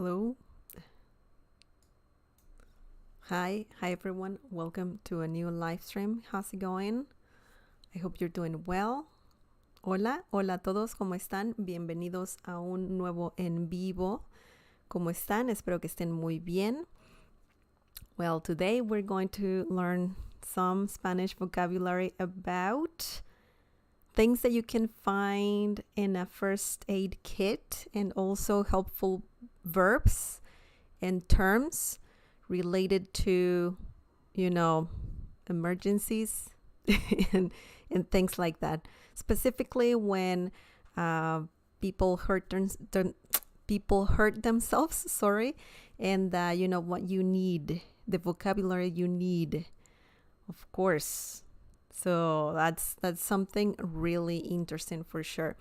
Hello. Hi everyone. Welcome to a new live stream. How's it going? I hope you're doing well. Hola a todos, ¿cómo están? Bienvenidos a un nuevo en vivo. ¿Cómo están? Espero que estén muy bien. Well, today we're going to learn some Spanish vocabulary about things that you can find in a first aid kit and also helpful verbs and terms related to, emergencies and things like that. Specifically when people hurt themselves, and what you need, the vocabulary you need, of course. So that's something really interesting for sure.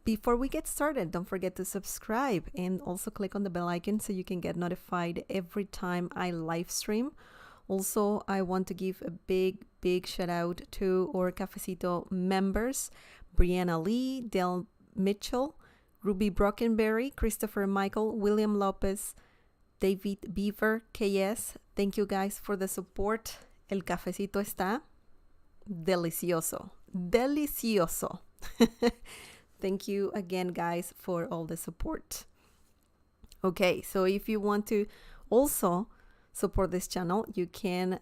Before we get started, don't forget to subscribe and also click on the bell icon so you can get notified every time I live stream. Also, I want to give a big shout out to our Cafecito members, Brianna Lee, Del Mitchell, Ruby Brockenberry, Christopher Michael, William Lopez, David Beaver, KS. Thank you guys for the support. El cafecito está delicioso. Delicioso. Thank you again, guys, for all the support. Okay, so if you want to also support this channel, you can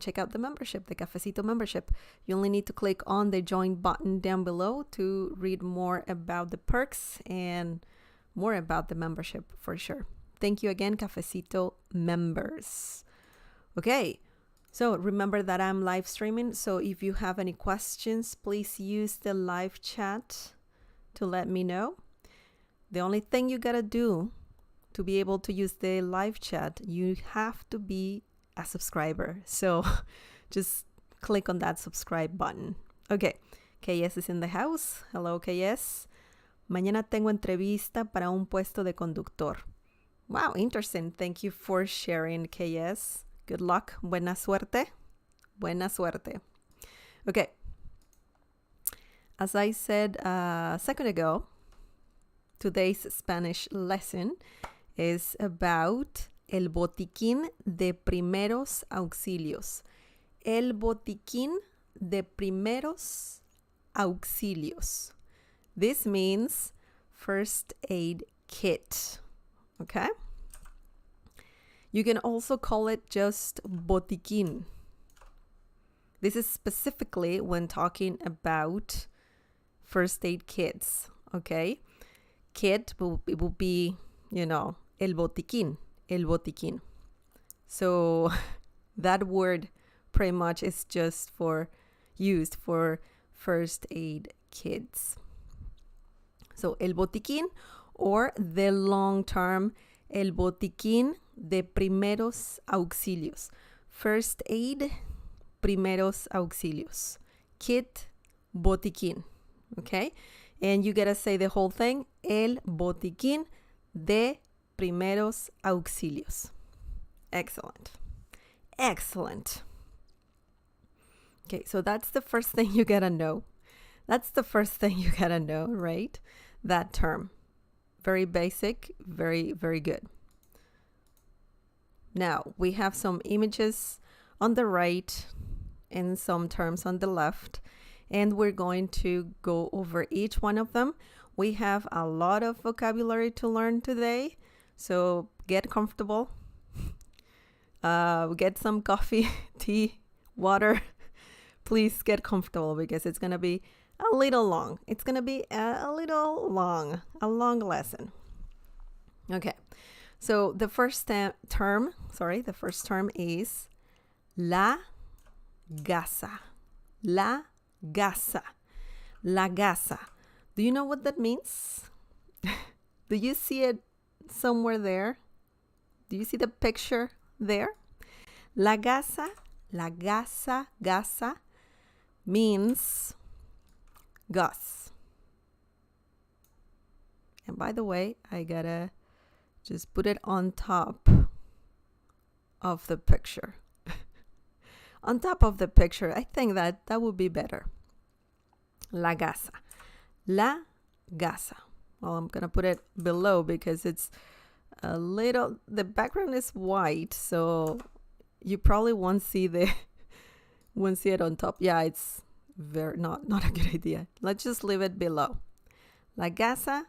check out the membership, the Cafecito membership. You only need to click on the join button down below to read more about the perks and more about the membership for sure. Thank you again, Cafecito members. Okay. So remember that I'm live streaming, so if you have any questions, please use the live chat to let me know. The only thing you gotta do to be able to use the live chat, you have to be a subscriber. So just click on that subscribe button. Okay, KS is in the house. Hello, KS. Mañana tengo entrevista para un puesto de conductor. Wow, interesting. Thank you for sharing, KS. Good luck. Buena suerte. Buena suerte. Okay. As I said a second ago, today's Spanish lesson is about el botiquín de primeros auxilios. El botiquín de primeros auxilios. This means first aid kit. Okay? You can also call it just botiquín. This is specifically when talking about first aid kits, okay? Kit will be, el botiquín, el botiquín. So that word pretty much is just used for first aid kits. So el botiquín, or the long term, el botiquín de primeros auxilios. First aid, primeros auxilios. Kit, botiquín. Okay? And you gotta say the whole thing. El botiquín de primeros auxilios. Excellent. Excellent. Okay, so that's the first thing you gotta know. That's the first thing you gotta know, right? That term. Very basic, very, very good. Now, we have some images on the right and some terms on the left, and we're going to go over each one of them. We have a lot of vocabulary to learn today, so get comfortable. Get some coffee, tea, water. Please get comfortable because it's going to be a little long. It's going to be a long lesson. Okay. So the first term is la gasa. La gasa. La gasa. Do you know what that means? Do you see it somewhere there? Do you see the picture there? La gasa, gasa means gas. And by the way, I gotta just put it on top of the picture. On top of the picture, I think that would be better. La gasa. La gasa. Well, I'm gonna put it below because it's a little, the background is white, so you probably won't see it on top. Yeah, it's very not a good idea. Let's just leave it below. La gasa,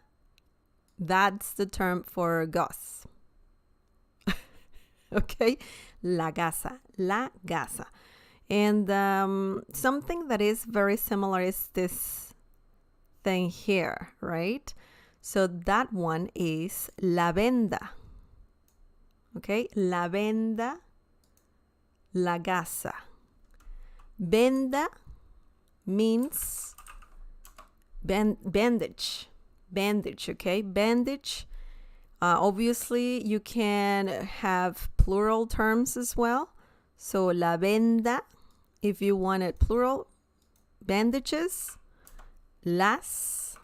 that's the term for gauze. Okay, la gasa, la gasa. And something that is very similar is this thing here, right? So that one is la venda. Okay, la venda, la gasa. Venda means bandage, okay? Bandage. Obviously, you can have plural terms as well. So la venda, if you wanted plural, bandages, las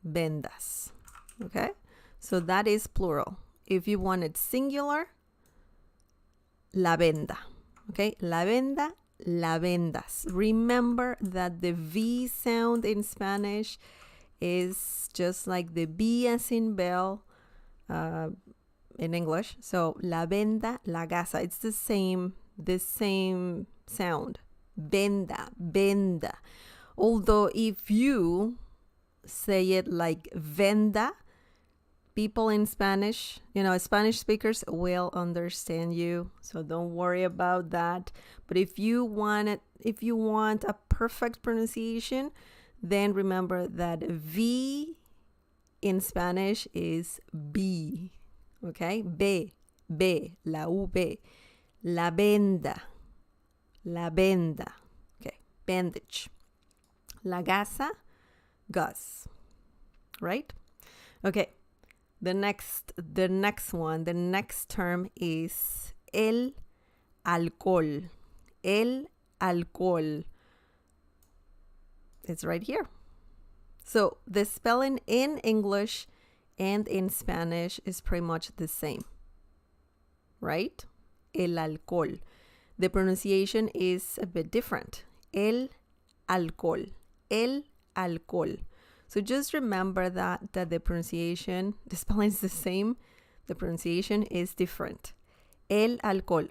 vendas. Okay, so that is plural. If you wanted singular, la venda. Okay, la venda, la vendas. Remember that the V sound in Spanish is just like the B as in bell in English. So la venda, la gasa. It's the same sound. Venda, venda. Although if you say it like venda, people in Spanish, Spanish speakers will understand you. So don't worry about that. But if you want a perfect pronunciation, then remember that V in Spanish is B. Okay? B, la V. La venda. Okay, bandage. La gasa, gauze. Right? Okay. The next term is el alcohol. El alcohol. It's right here. So the spelling in English and in Spanish is pretty much the same. Right? El alcohol. The pronunciation is a bit different. El alcohol. El alcohol. So just remember that the pronunciation, the spelling is the same. The pronunciation is different. El alcohol.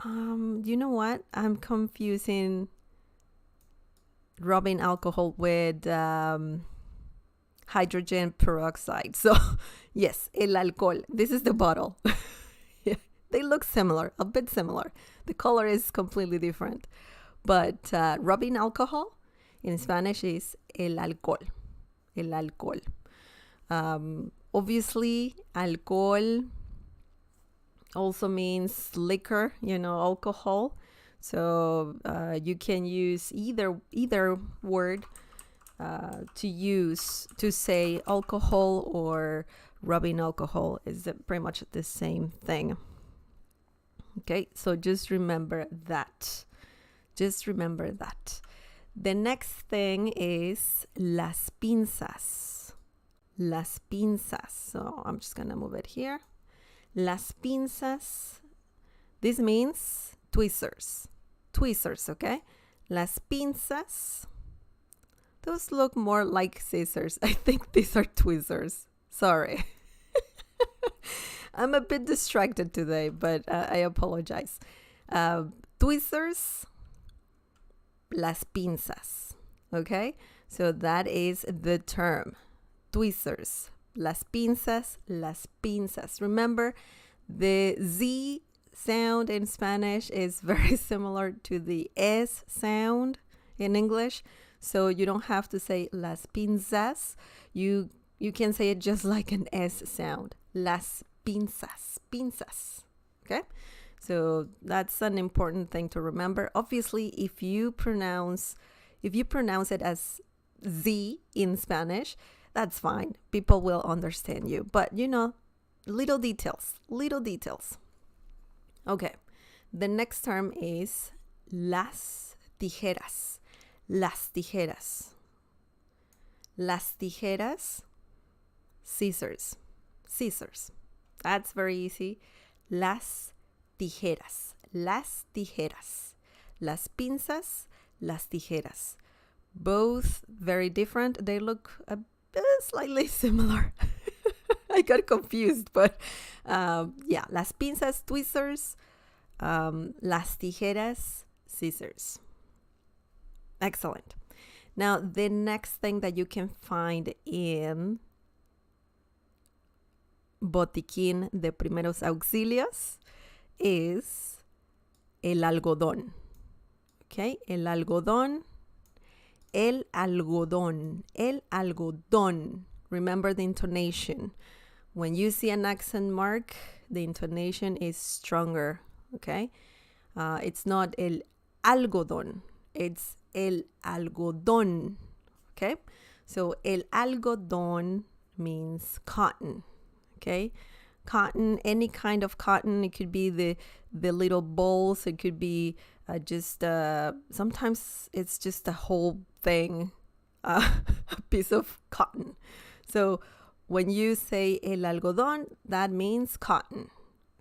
You know what? I'm confusing rubbing alcohol with hydrogen peroxide. So yes, el alcohol. This is the bottle. Yeah, they look similar, a bit similar. The color is completely different. But rubbing alcohol in Spanish is el alcohol. El alcohol. Obviously, alcohol also means liquor, alcohol. So you can use either word to say alcohol or rubbing alcohol is pretty much the same thing. Okay, so just remember that. The next thing is las pinzas. Las pinzas. So I'm just going to move it here. Las pinzas. This means tweezers. Tweezers, okay? Las pinzas. Those look more like scissors. I think these are tweezers. Sorry. I'm a bit distracted today, but I apologize. Tweezers. Las pinzas. Okay? So that is the term. Tweezers. Las pinzas. Las pinzas. Remember, the Z sound in Spanish is very similar to the S sound in English. So you don't have to say las pinzas. You can say it just like an S sound. Las pinzas. Pinzas. Okay? So that's an important thing to remember. Obviously, if you pronounce it as Z in Spanish, that's fine. People will understand you. But little details. Okay. The next term is las tijeras. Las tijeras. Las tijeras. Scissors. Scissors. That's very easy. Las tijeras. Las tijeras. Las pinzas. Las tijeras. Both very different. They look a slightly similar. I got confused, but yeah, las pinzas, tweezers, las tijeras, scissors. Excellent. Now, the next thing that you can find in botiquín de primeros auxilios is el algodón. Okay, el algodón, el algodón, el algodón. Remember the intonation. When you see an accent mark, the intonation is stronger. Okay, it's not el algodón, it's el algodón. Okay, so el algodón means cotton. Okay, cotton, any kind of cotton. It could be the little balls. It could be just sometimes it's just a whole thing, a piece of cotton. So when you say el algodón, that means cotton.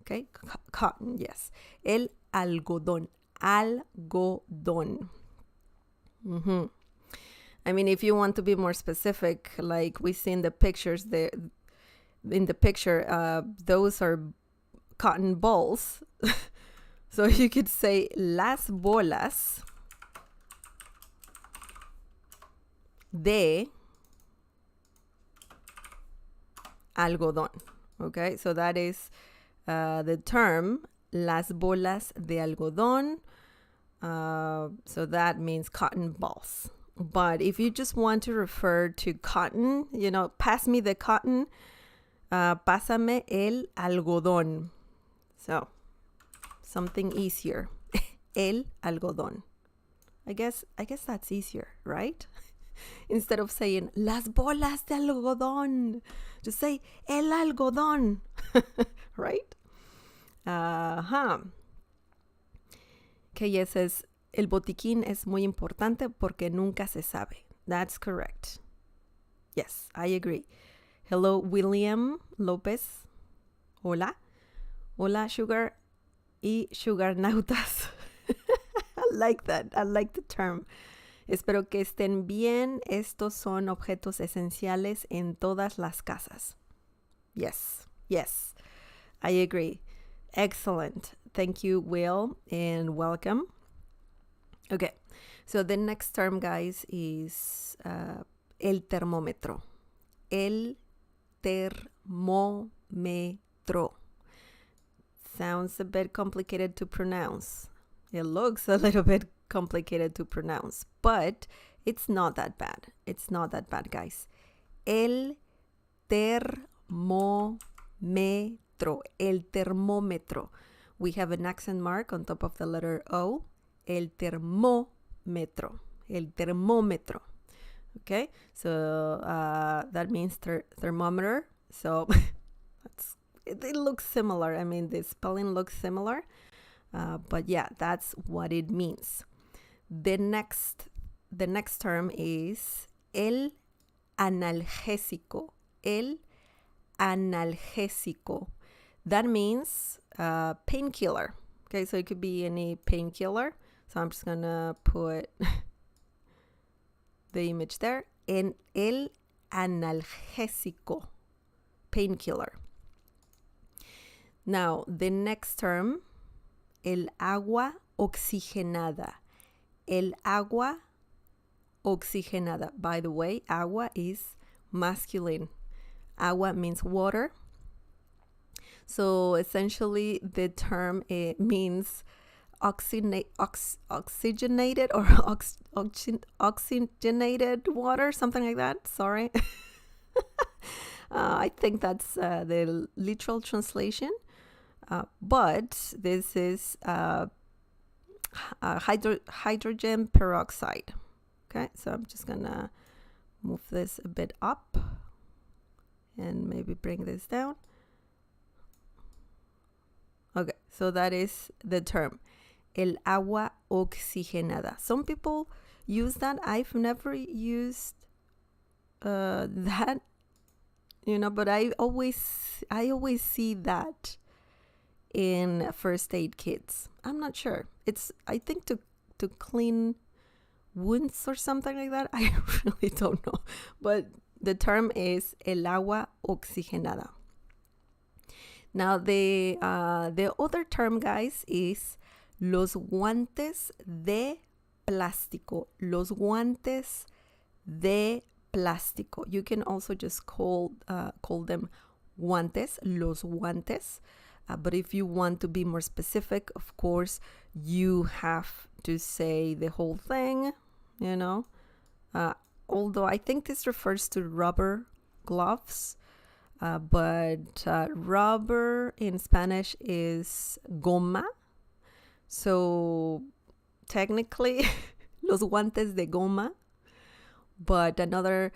Okay, cotton, yes. El algodón, algodón. Mm-hmm. I mean, if you want to be more specific, like we see in the pictures, in the picture, those are cotton balls. So you could say las bolas de algodón. Okay, so that is the term las bolas de algodón. So that means cotton balls. But if you just want to refer to cotton, you know, pass me the cotton, pásame el algodón. So something easier. El algodón. I guess that's easier, right? Instead of saying las bolas de algodón, just say el algodón. Right? Okay, yes, says el botiquín es muy importante porque nunca se sabe. That's correct. Yes, I agree. Hello, William Lopez. Hola. Hola, Sugar y Sugar Nautas. I like that. I like the term. Espero que estén bien. Estos son objetos esenciales en todas las casas. Yes, yes, I agree. Excellent. Thank you, Will, and welcome. Okay, so the next term, guys, is el termómetro. El termómetro. Sounds a bit complicated to pronounce. It looks a little bit complicated to pronounce, but it's not that bad. It's not that bad, guys. El termómetro. El termómetro. We have an accent mark on top of the letter O. El termómetro. El termómetro. Okay, so that means thermometer. So it looks similar. I mean, the spelling looks similar. But yeah, that's what it means. The next term is el analgésico. El analgésico. That means painkiller. Okay, so it could be any painkiller. So I'm just gonna put the image there. En el analgésico, painkiller. Now, the next term, el agua oxigenada. El agua oxigenada. By the way, agua is masculine. Agua means water. So essentially, the term means oxygenated or oxygenated water, something like that. Sorry. I think that's the literal translation. But this is hydrogen peroxide. Okay, so I'm just gonna move this a bit up and maybe bring this down. Okay, so that is the term, el agua oxigenada. Some people use that. I've never used that, you know, but I always see that in first aid kits. I'm not sure. It's, I think, to clean wounds or something like that. I really don't know. But The term is el agua oxigenada. Now, the other term, guys, is los guantes de plástico. Los guantes de plástico. You can also just call them guantes, los guantes. But if you want to be more specific, of course, you have to say the whole thing, you know. Although I think this refers to rubber gloves, but rubber in Spanish is goma. So technically, los guantes de goma. But another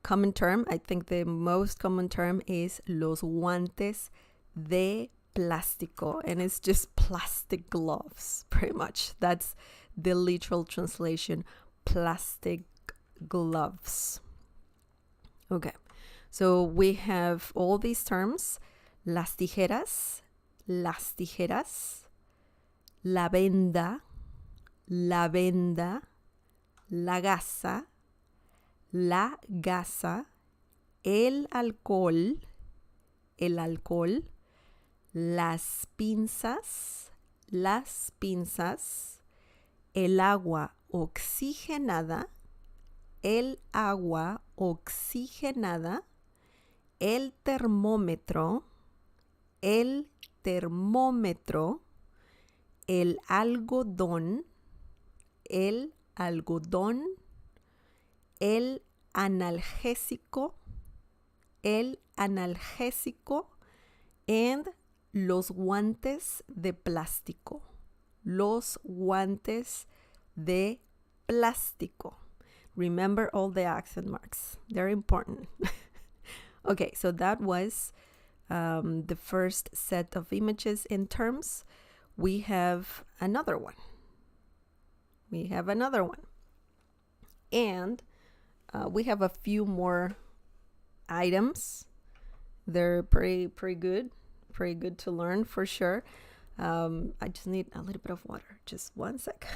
common term, I think the most common term is los guantes de plástico, and it's just plastic gloves, pretty much. That's the literal translation, plastic gloves. Okay, so we have all these terms: las tijeras, la venda, la gasa, el alcohol, las pinzas, el agua oxigenada, el termómetro, el algodón, el analgésico, and los guantes de plástico. Los guantes de plástico. Remember all the accent marks. They're important. Okay, so that was the first set of images and terms. We have another one. And we have a few more items. They're pretty good to learn for sure. I just need a little bit of water. Just one sec.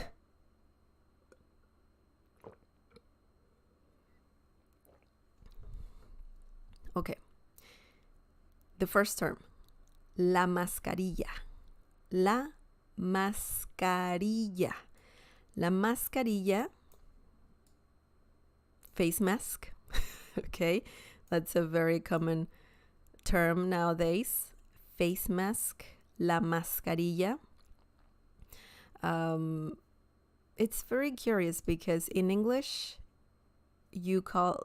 Okay. The first term, la mascarilla. La mascarilla, face mask. Okay, that's a very common term nowadays. Face mask, la mascarilla. It's very curious because in English you call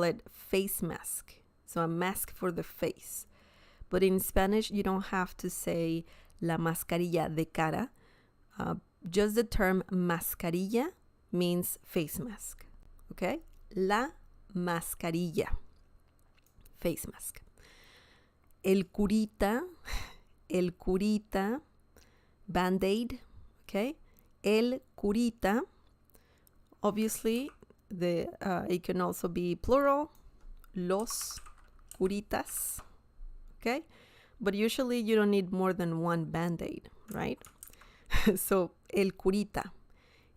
it face mask, so a mask for the face. But in Spanish you don't have to say la mascarilla de cara. Just the term mascarilla means face mask. Okay, la mascarilla, face mask. El curita, Band-Aid, okay? El curita, obviously, it can also be plural, los curitas, okay? But usually you don't need more than one Band-Aid, right? So, el curita,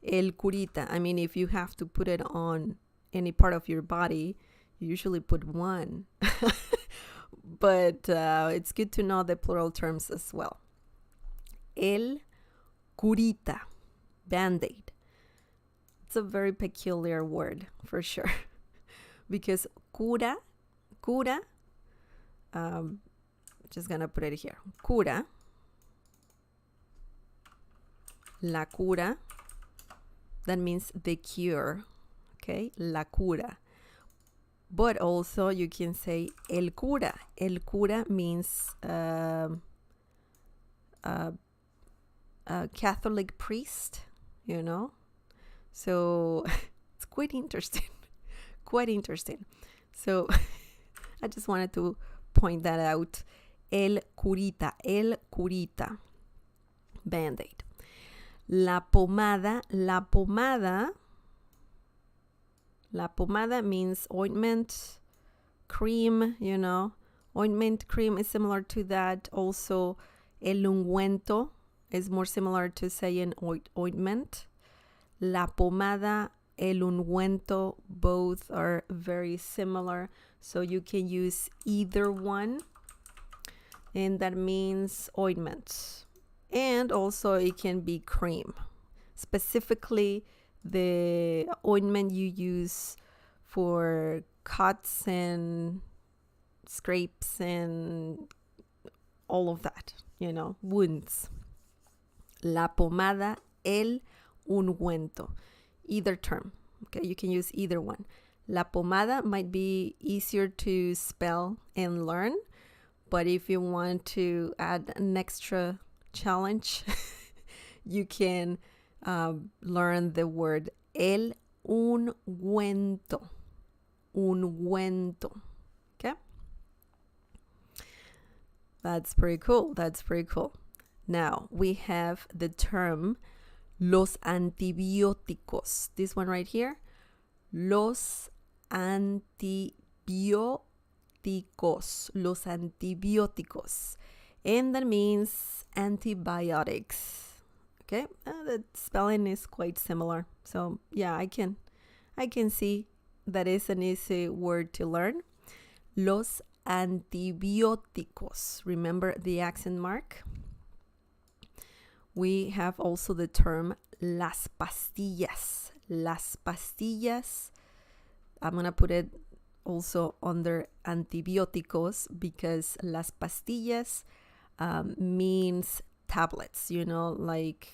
I mean, if you have to put it on any part of your body, you usually put one. But it's good to know the plural terms as well. El curita, Band-Aid. It's a very peculiar word for sure. Because cura, just gonna put it here. Cura, la cura, that means the cure. Okay, la cura. But also you can say el cura. El cura means a Catholic priest, you know. So it's quite interesting. So I just wanted to point that out. El curita, Band-Aid. La pomada means ointment, cream, you know. Ointment, cream is similar to that. Also, el ungüento is more similar to saying ointment. La pomada el ungüento, both are very similar. So you can use either one. And that means ointment. And also it can be cream. Specifically, the ointment you use for cuts and scrapes and all of that, wounds. La pomada, el ungüento. Either term. Okay, you can use either one. La pomada might be easier to spell and learn, but if you want to add an extra challenge, you can learn the word el ungüento. Ungüento. Okay? That's pretty cool. That's pretty cool. Now we have the term los antibióticos. This one right here. Los antibióticos. Los antibióticos. And that means antibiotics. Okay? The spelling is quite similar. So yeah, I can see that is an easy word to learn. Los antibióticos. Remember the accent mark? We have also the term las pastillas. Las pastillas. I'm going to put it also under antibióticos because las pastillas means tablets, like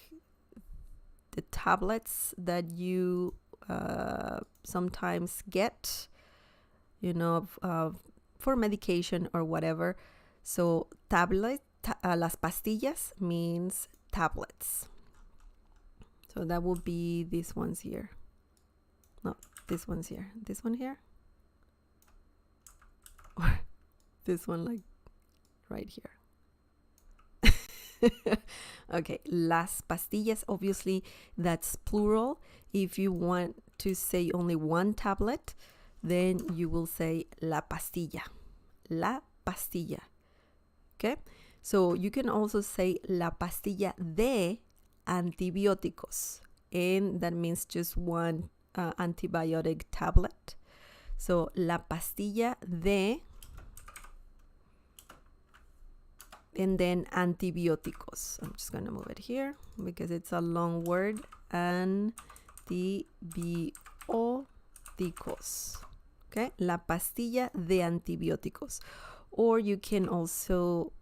the tablets that you sometimes get, for medication or whatever. So las pastillas means tablets. So that would be these ones here. No, this one's here. This one here? Or this one like right here. Okay, las pastillas, obviously that's plural. If you want to say only one tablet, then you will say la pastilla. La pastilla. Okay? So you can also say la pastilla de antibióticos. And that means just one antibiotic tablet. So la pastilla de, and then antibióticos. I'm just going to move it here because it's a long word. Antibióticos. Okay? La pastilla de antibióticos. Or you can also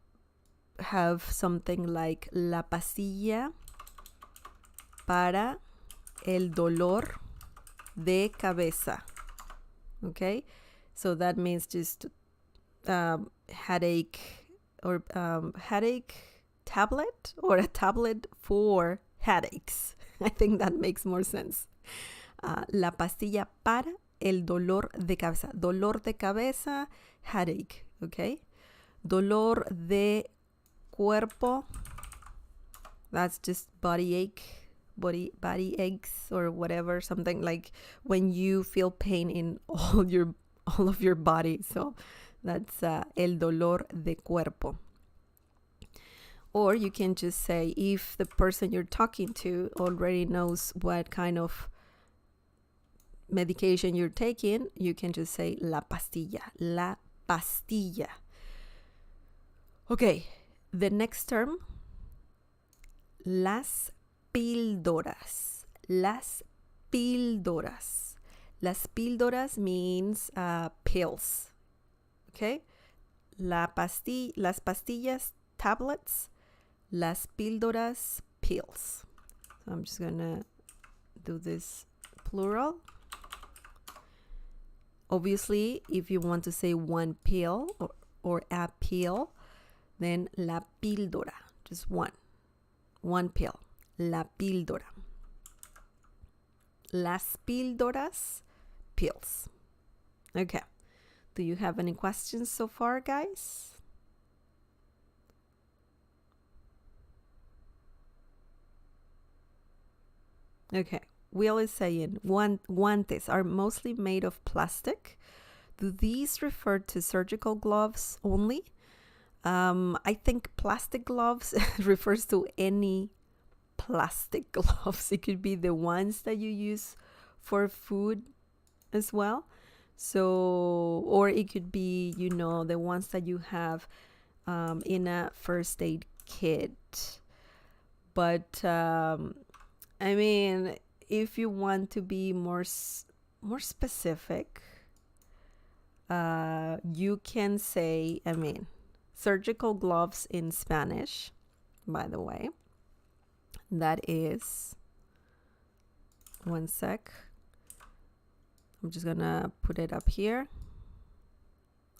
have something like la pastilla para el dolor de cabeza. Okay? So that means just headache or headache tablet or a tablet for headaches. I think that makes more sense. La pastilla para el dolor de cabeza. Dolor de cabeza, headache. Okay? Dolor de cuerpo, that's just body aches or whatever, something like when you feel pain in all of your body. So that's el dolor de cuerpo. Or you can just say, if the person you're talking to already knows what kind of medication you're taking, you can just say la pastilla. La pastilla. Okay, the next term, las píldoras. Las píldoras. Las píldoras means pills. Okay? Las pastillas, tablets. Las píldoras, pills. So I'm just going to do this plural. Obviously, if you want to say one pill or a pill, then la píldora, just one pill, la píldora. Las píldoras, pills. Okay. Do you have any questions so far, guys? Okay. Will is saying guantes are mostly made of plastic. Do these refer to surgical gloves only? I think plastic gloves refers to any plastic gloves. It could be the ones that you use for food as well. So, or it could be, you know, the ones that you have in a first aid kit. But I mean, if you want to be more specific, you can say, I mean, surgical gloves in Spanish, by the way. That is, one sec. I'm just gonna put it up here.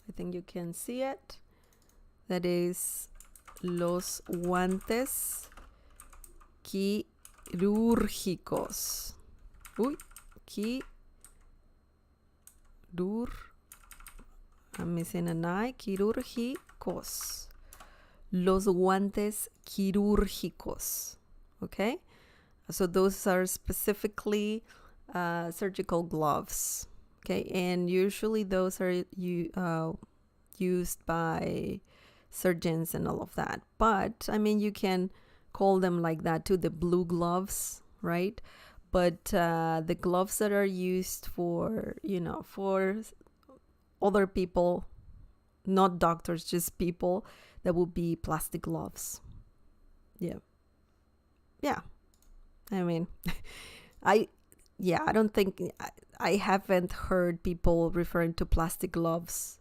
I think you can see it. That is los guantes quirúrgicos. Uy, I'm missing an I. Quirúrgicos. Los guantes quirúrgicos. Okay? So those are specifically surgical gloves. Okay? And usually those are used by surgeons and all of that. But, I mean, you can call them like that too, the blue gloves, right? But the gloves that are used for, you know, for other people, not doctors, just people, that would be plastic gloves. Yeah. I mean, I don't think, I haven't heard people referring to plastic gloves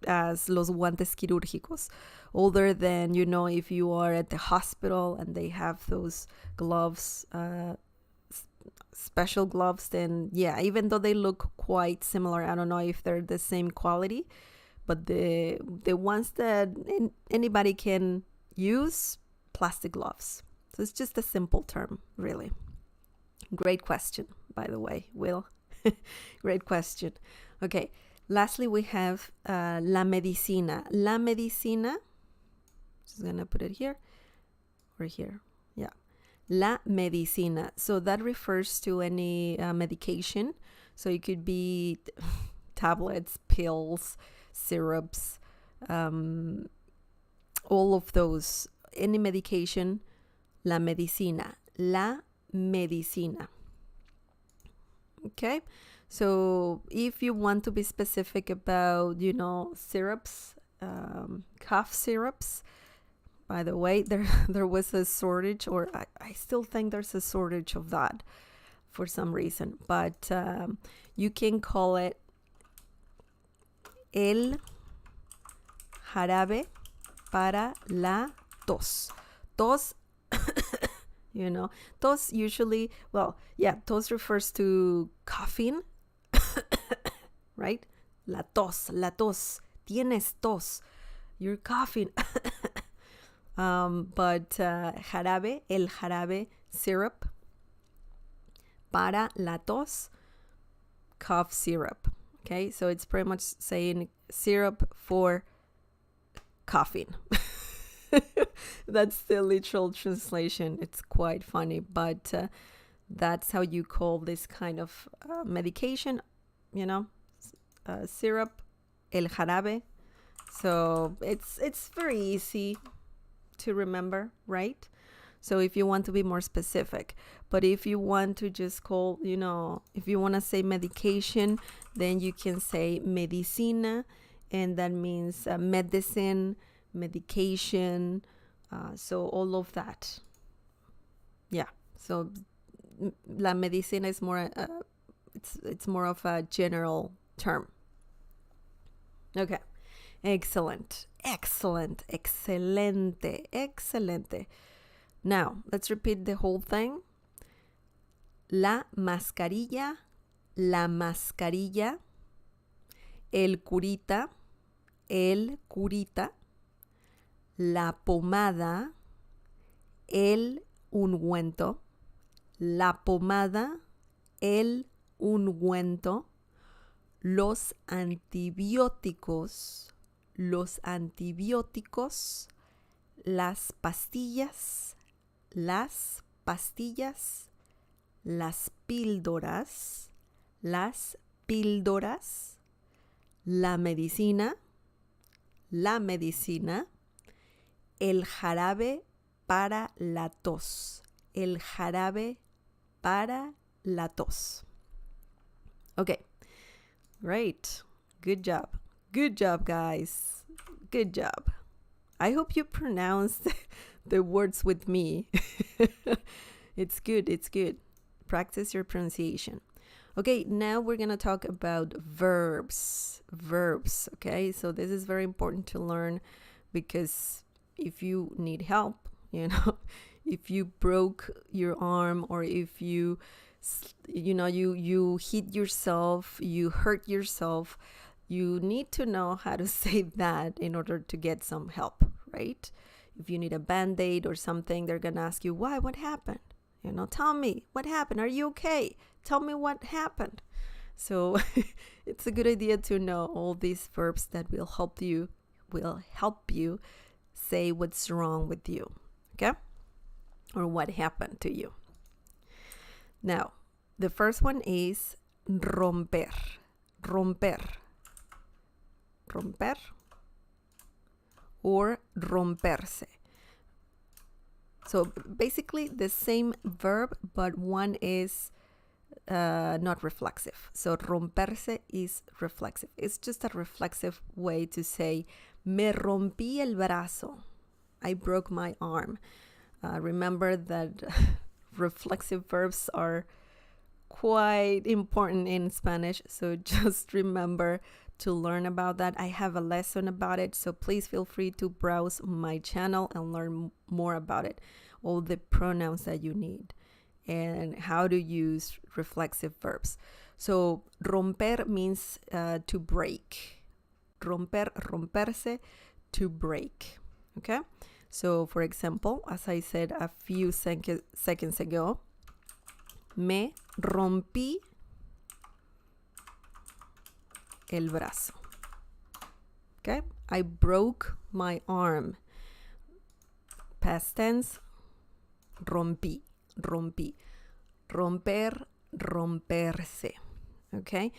as los guantes quirúrgicos, other than, you know, if you are at the hospital and they have those gloves, special gloves, then yeah, even though they look quite similar, I don't know if they're the same quality, but the ones that anybody can use, plastic gloves. So it's just a simple term, really. Great question, by the way, Will. Great question. Okay, lastly we have la medicina. La medicina, just gonna put it here or here. Yeah, la medicina. So that refers to any medication. So it could be tablets, pills, syrups, all of those, any medication. La medicina. La medicina. Okay, so if you want to be specific about, you know, syrups, cough syrups, by the way, there was a shortage, or I still think there's a shortage of that for some reason, but you can call it el jarabe para la tos. Tos, you know, tos usually, well, yeah, tos refers to coughing, right? La tos, tienes tos, you're coughing. But jarabe, el jarabe, syrup, para la tos, cough syrup. Okay, so it's pretty much saying syrup for coughing. That's the literal translation. It's quite funny, but that's how you call this kind of medication, you know, syrup, el jarabe. So it's very easy to remember, right? So if you want to be more specific, but if you want to just call, you know, if you want to say medication, then you can say medicina, and that means medicine, medication, so all of that. Yeah, so la medicina is more it's more of a general term. Okay, excellent, excelente. Now let's repeat the whole thing. La mascarilla, el curita, la pomada, el ungüento, la pomada, el ungüento, los antibióticos, las pastillas, las píldoras, la medicina, el jarabe para la tos, el jarabe para la tos. Okay, great. Good job. Good job, guys. Good job. I hope you pronounced the words with me. It's good. It's good. Practice your pronunciation. Okay, now we're going to talk about verbs. Verbs, okay? So this is very important to learn because if you need help, if you broke your arm or if you hit yourself, you hurt yourself, you need to know how to say that in order to get some help, right? If you need a band-aid or something, they're going to ask you, why? What happened? Tell me what happened. Are you okay? Tell me what happened. So it's a good idea to know all these verbs that will help you say what's wrong with you, okay? Or what happened to you. Now, the first one is romper. Romper. Romper or romperse. So basically the same verb, but one is not reflexive. So romperse is reflexive. It's just a reflexive way to say me rompí el brazo. I broke my arm. Remember that reflexive verbs are quite important in Spanish, so just remember to learn about that. I have a lesson about it, so please feel free to browse my channel and learn more about it, all the pronouns that you need and how to use reflexive verbs. So romper means to break. Romper, romperse, to break. Okay? So for example, as I said a few seconds ago, me rompí el brazo. Okay? I broke my arm. Past tense, rompí, rompí. Romper, romperse. Okay?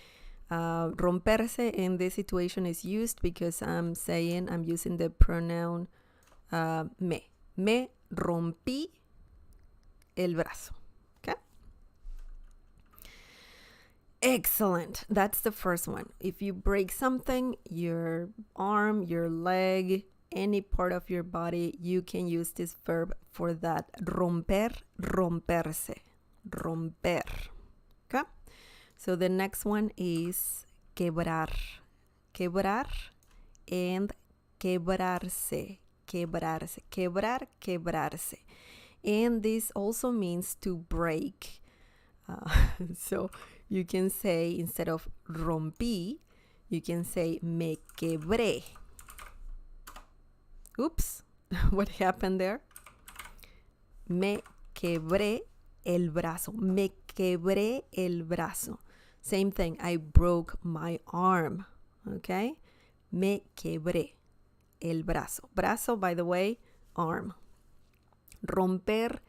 Romperse in this situation is used because I'm using the pronoun me. Me rompí el brazo. Okay? Excellent. That's the first one. If you break something, your arm, your leg, any part of your body, you can use this verb for that. Romper, romperse. Romper. Okay? So the next one is quebrar. Quebrar and quebrarse. Quebrarse. Quebrar, quebrarse. And this also means to break. So you can say, instead of rompí, you can say me quebré. Oops, what happened there? Me quebré el brazo. Me quebré el brazo. Same thing, I broke my arm. Okay? Me quebré el brazo. Brazo, by the way, arm. Romper,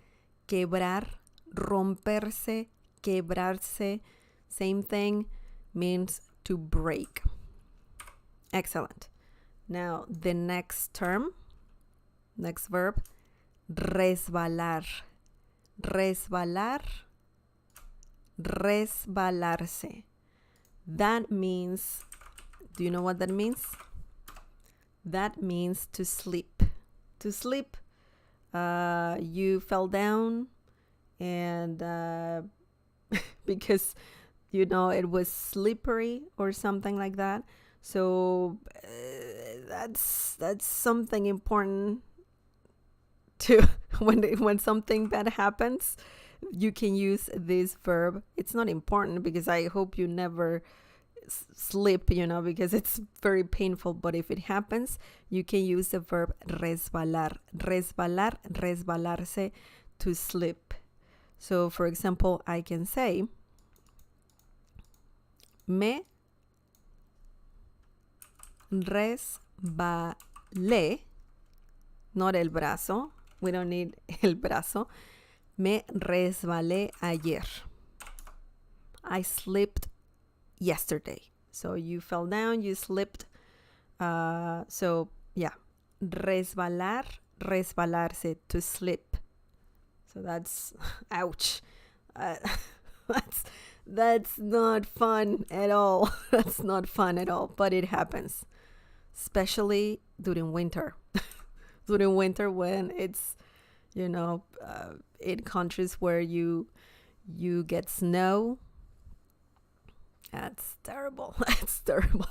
quebrar, romperse, quebrarse. Same thing, means to break. Excellent. Now, the next term, next verb, resbalar. Resbalar, resbalarse. That means, do you know what that means? That means to slip. To slip, you fell down and because, it was slippery or something like that. So that's something important to when something bad happens, you can use this verb. It's not important because I hope you never slip, because it's very painful. But if it happens, you can use the verb resbalar. Resbalar, resbalarse, to slip. So, for example, I can say, me resbalé, not el brazo. We don't need el brazo. Me resbalé ayer. I slipped yesterday. So you fell down, you slipped. So yeah, resbalar, resbalarse, to slip. So that's ouch. that's that's not fun at all. That's not fun at all, but it happens, especially during winter. During winter when it's, in countries where you get snow. That's terrible. That's terrible.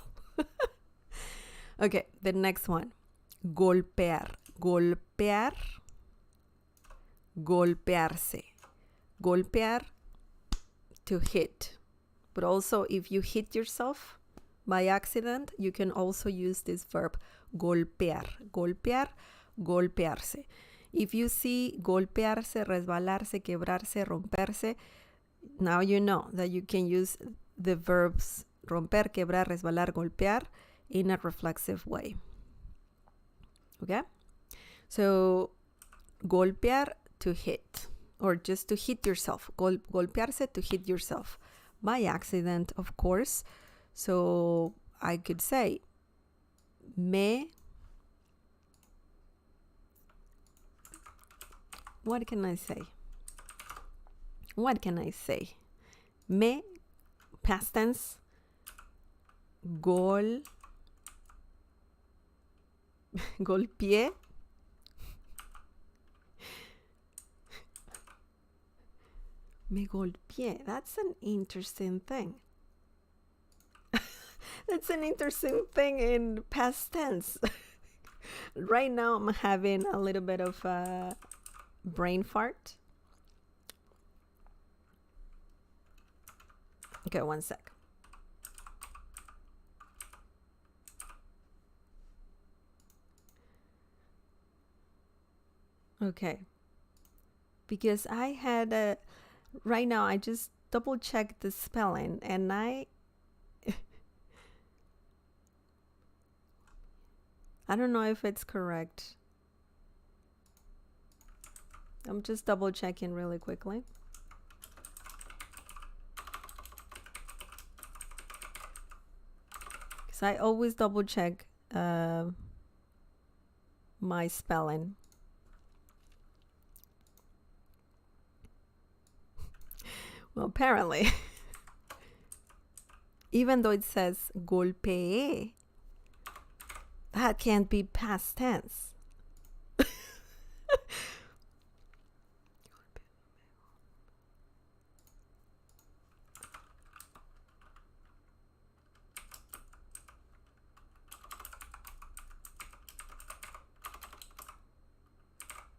Okay, the next one. Golpear. Golpear. Golpearse. Golpear, to hit. But also, if you hit yourself by accident, you can also use this verb golpear. Golpear, golpearse. If you see golpearse, resbalarse, quebrarse, romperse, now you know that you can use the verbs romper, quebrar, resbalar, golpear in a reflexive way. Okay? So, golpear, to hit, or just to hit yourself. Golpearse, to hit yourself by accident, of course. So I could say what can I say? Me, past tense, golpeé. Me golpeé. That's an interesting thing. That's an interesting thing in past tense. Right now, I'm having a little bit of a brain fart. Okay, one sec. Okay. Because I had right now, I just double checked the spelling and I don't know if it's correct. I'm just double checking really quickly. Because I always double check my spelling. Well, apparently, even though it says golpeé, that can't be past tense.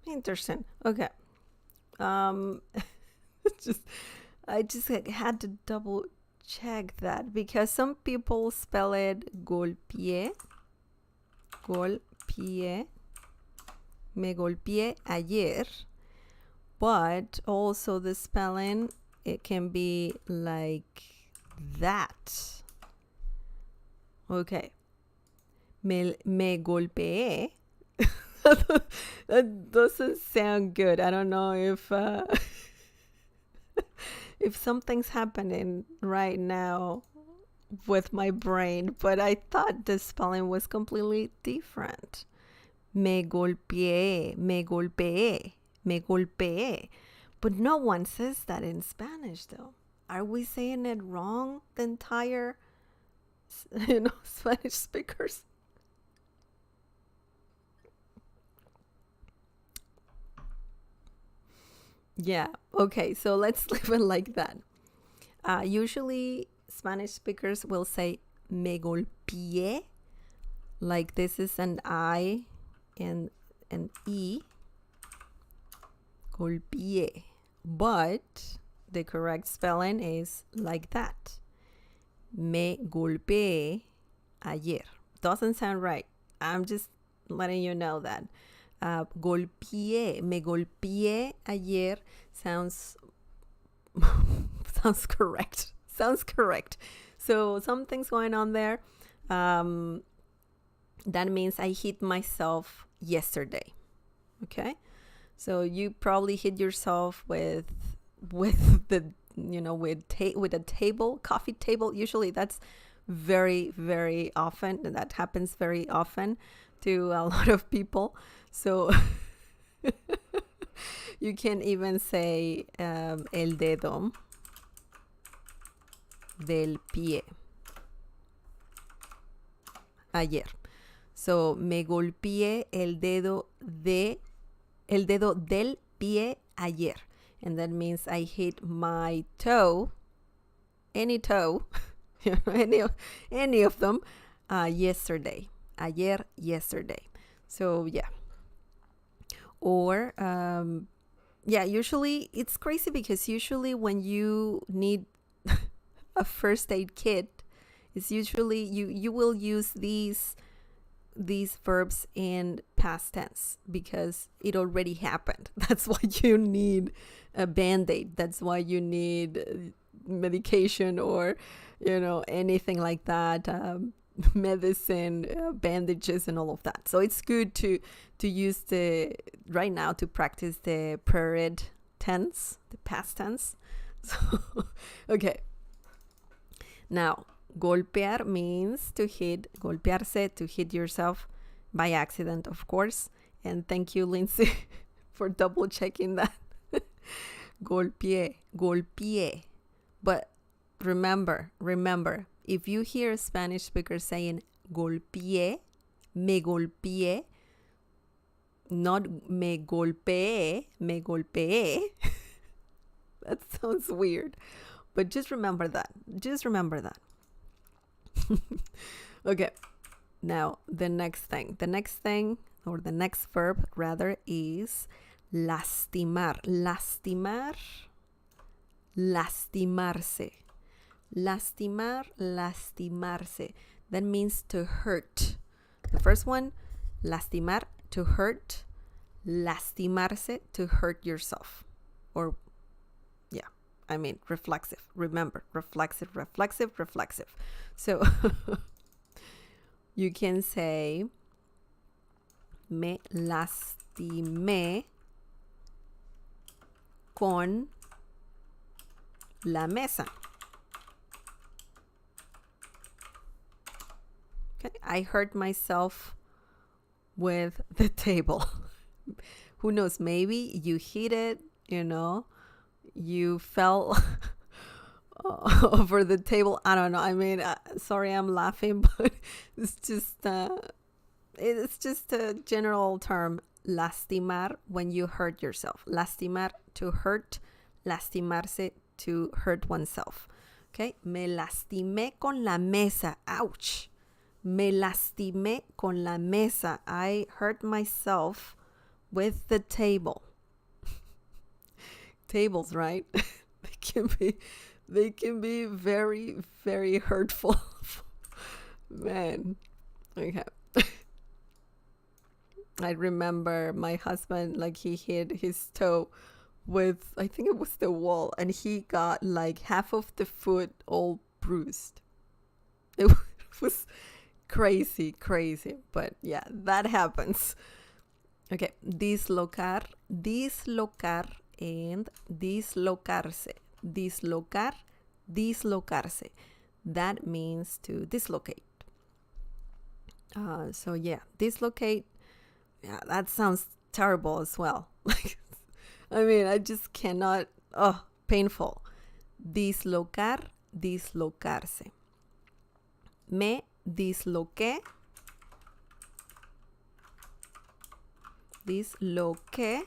Interesting. Okay. I just had to double check that because some people spell it golpeé, me golpeé ayer, but also the spelling, it can be like that. Okay. Me golpeé. That doesn't sound good. I don't know if if something's happening right now with my brain, but I thought the spelling was completely different. Me golpeé, me golpeé, me golpeé. But no one says that in Spanish, though. Are we saying it wrong, the entire, Spanish speakers? Yeah, okay, so let's leave it like that. Usually, Spanish speakers will say me golpeé, like this is an I and an E, golpeé. But the correct spelling is like that. Me golpeé ayer. Doesn't sound right. I'm just letting you know that. Golpeé, me golpeé ayer sounds correct. Sounds correct. So something's going on there. That means I hit myself yesterday. Okay, so you probably hit yourself with the with a table, coffee table. Usually that's very, very often. That happens very often to a lot of people. So you can even say el dedo. del pie. Ayer. So, me golpeé el dedo del pie ayer. And that means I hit my toe, any toe, any of them, yesterday. Ayer, yesterday. So, yeah. Or, usually it's crazy because usually when you need a first aid kit, it's usually you will use these verbs in past tense because it already happened. That's why you need a band-aid. That's why you need medication or anything like that, medicine, bandages, and all of that. So it's good to use right now to practice the present tense, the past tense. So okay, now golpear means to hit, golpearse, to hit yourself by accident, of course. And thank you, Lindsay, for double checking that. Golpeé. But remember, if you hear a Spanish speaker saying golpeé, me golpeé, not me golpeé, that sounds weird. But just remember that. Okay, now the next thing, or the next verb rather, is lastimar. Lastimarse. Lastimarse. That means to hurt. The first one, lastimar, to hurt. Lastimarse, to hurt yourself. Or reflexive. Remember, reflexive. So you can say me lastimé con la mesa. Okay, I hurt myself with the table. Who knows, maybe you hit it, you fell over the table. I don't know. Sorry, I'm laughing, but it's just a general term. Lastimar, when you hurt yourself. Lastimar, to hurt. Lastimarse, to hurt oneself. Okay. Me lastimé con la mesa. Ouch. Me lastimé con la mesa. I hurt myself with the table. Tables, right? they can be very, very hurtful. Man. Okay. I remember my husband, he hit his toe with, I think it was the wall, and he got half of the foot all bruised. It was crazy, but yeah, that happens. Okay, dislocar and dislocarse. Dislocarse. That means to dislocate. So yeah, dislocate. Yeah, that sounds terrible as well. I just cannot. Oh, painful. Dislocar, dislocarse. Me disloqué. Disloqué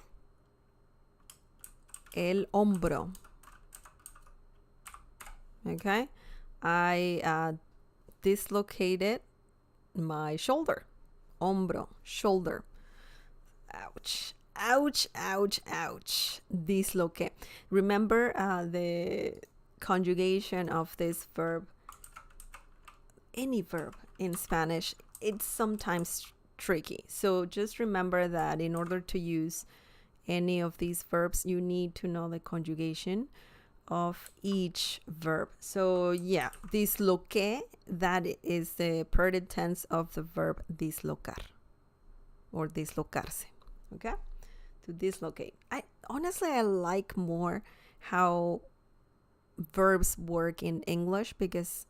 el hombro. Okay, I dislocated my shoulder. Hombro, shoulder. Ouch. Disloqué. Remember the conjugation of this verb. Any verb in Spanish, it's sometimes tricky. So just remember that in order to use any of these verbs, you need to know the conjugation of each verb. So yeah, disloqué, that is the present tense of the verb dislocar or dislocarse. Okay, to dislocate. I like more how verbs work in English because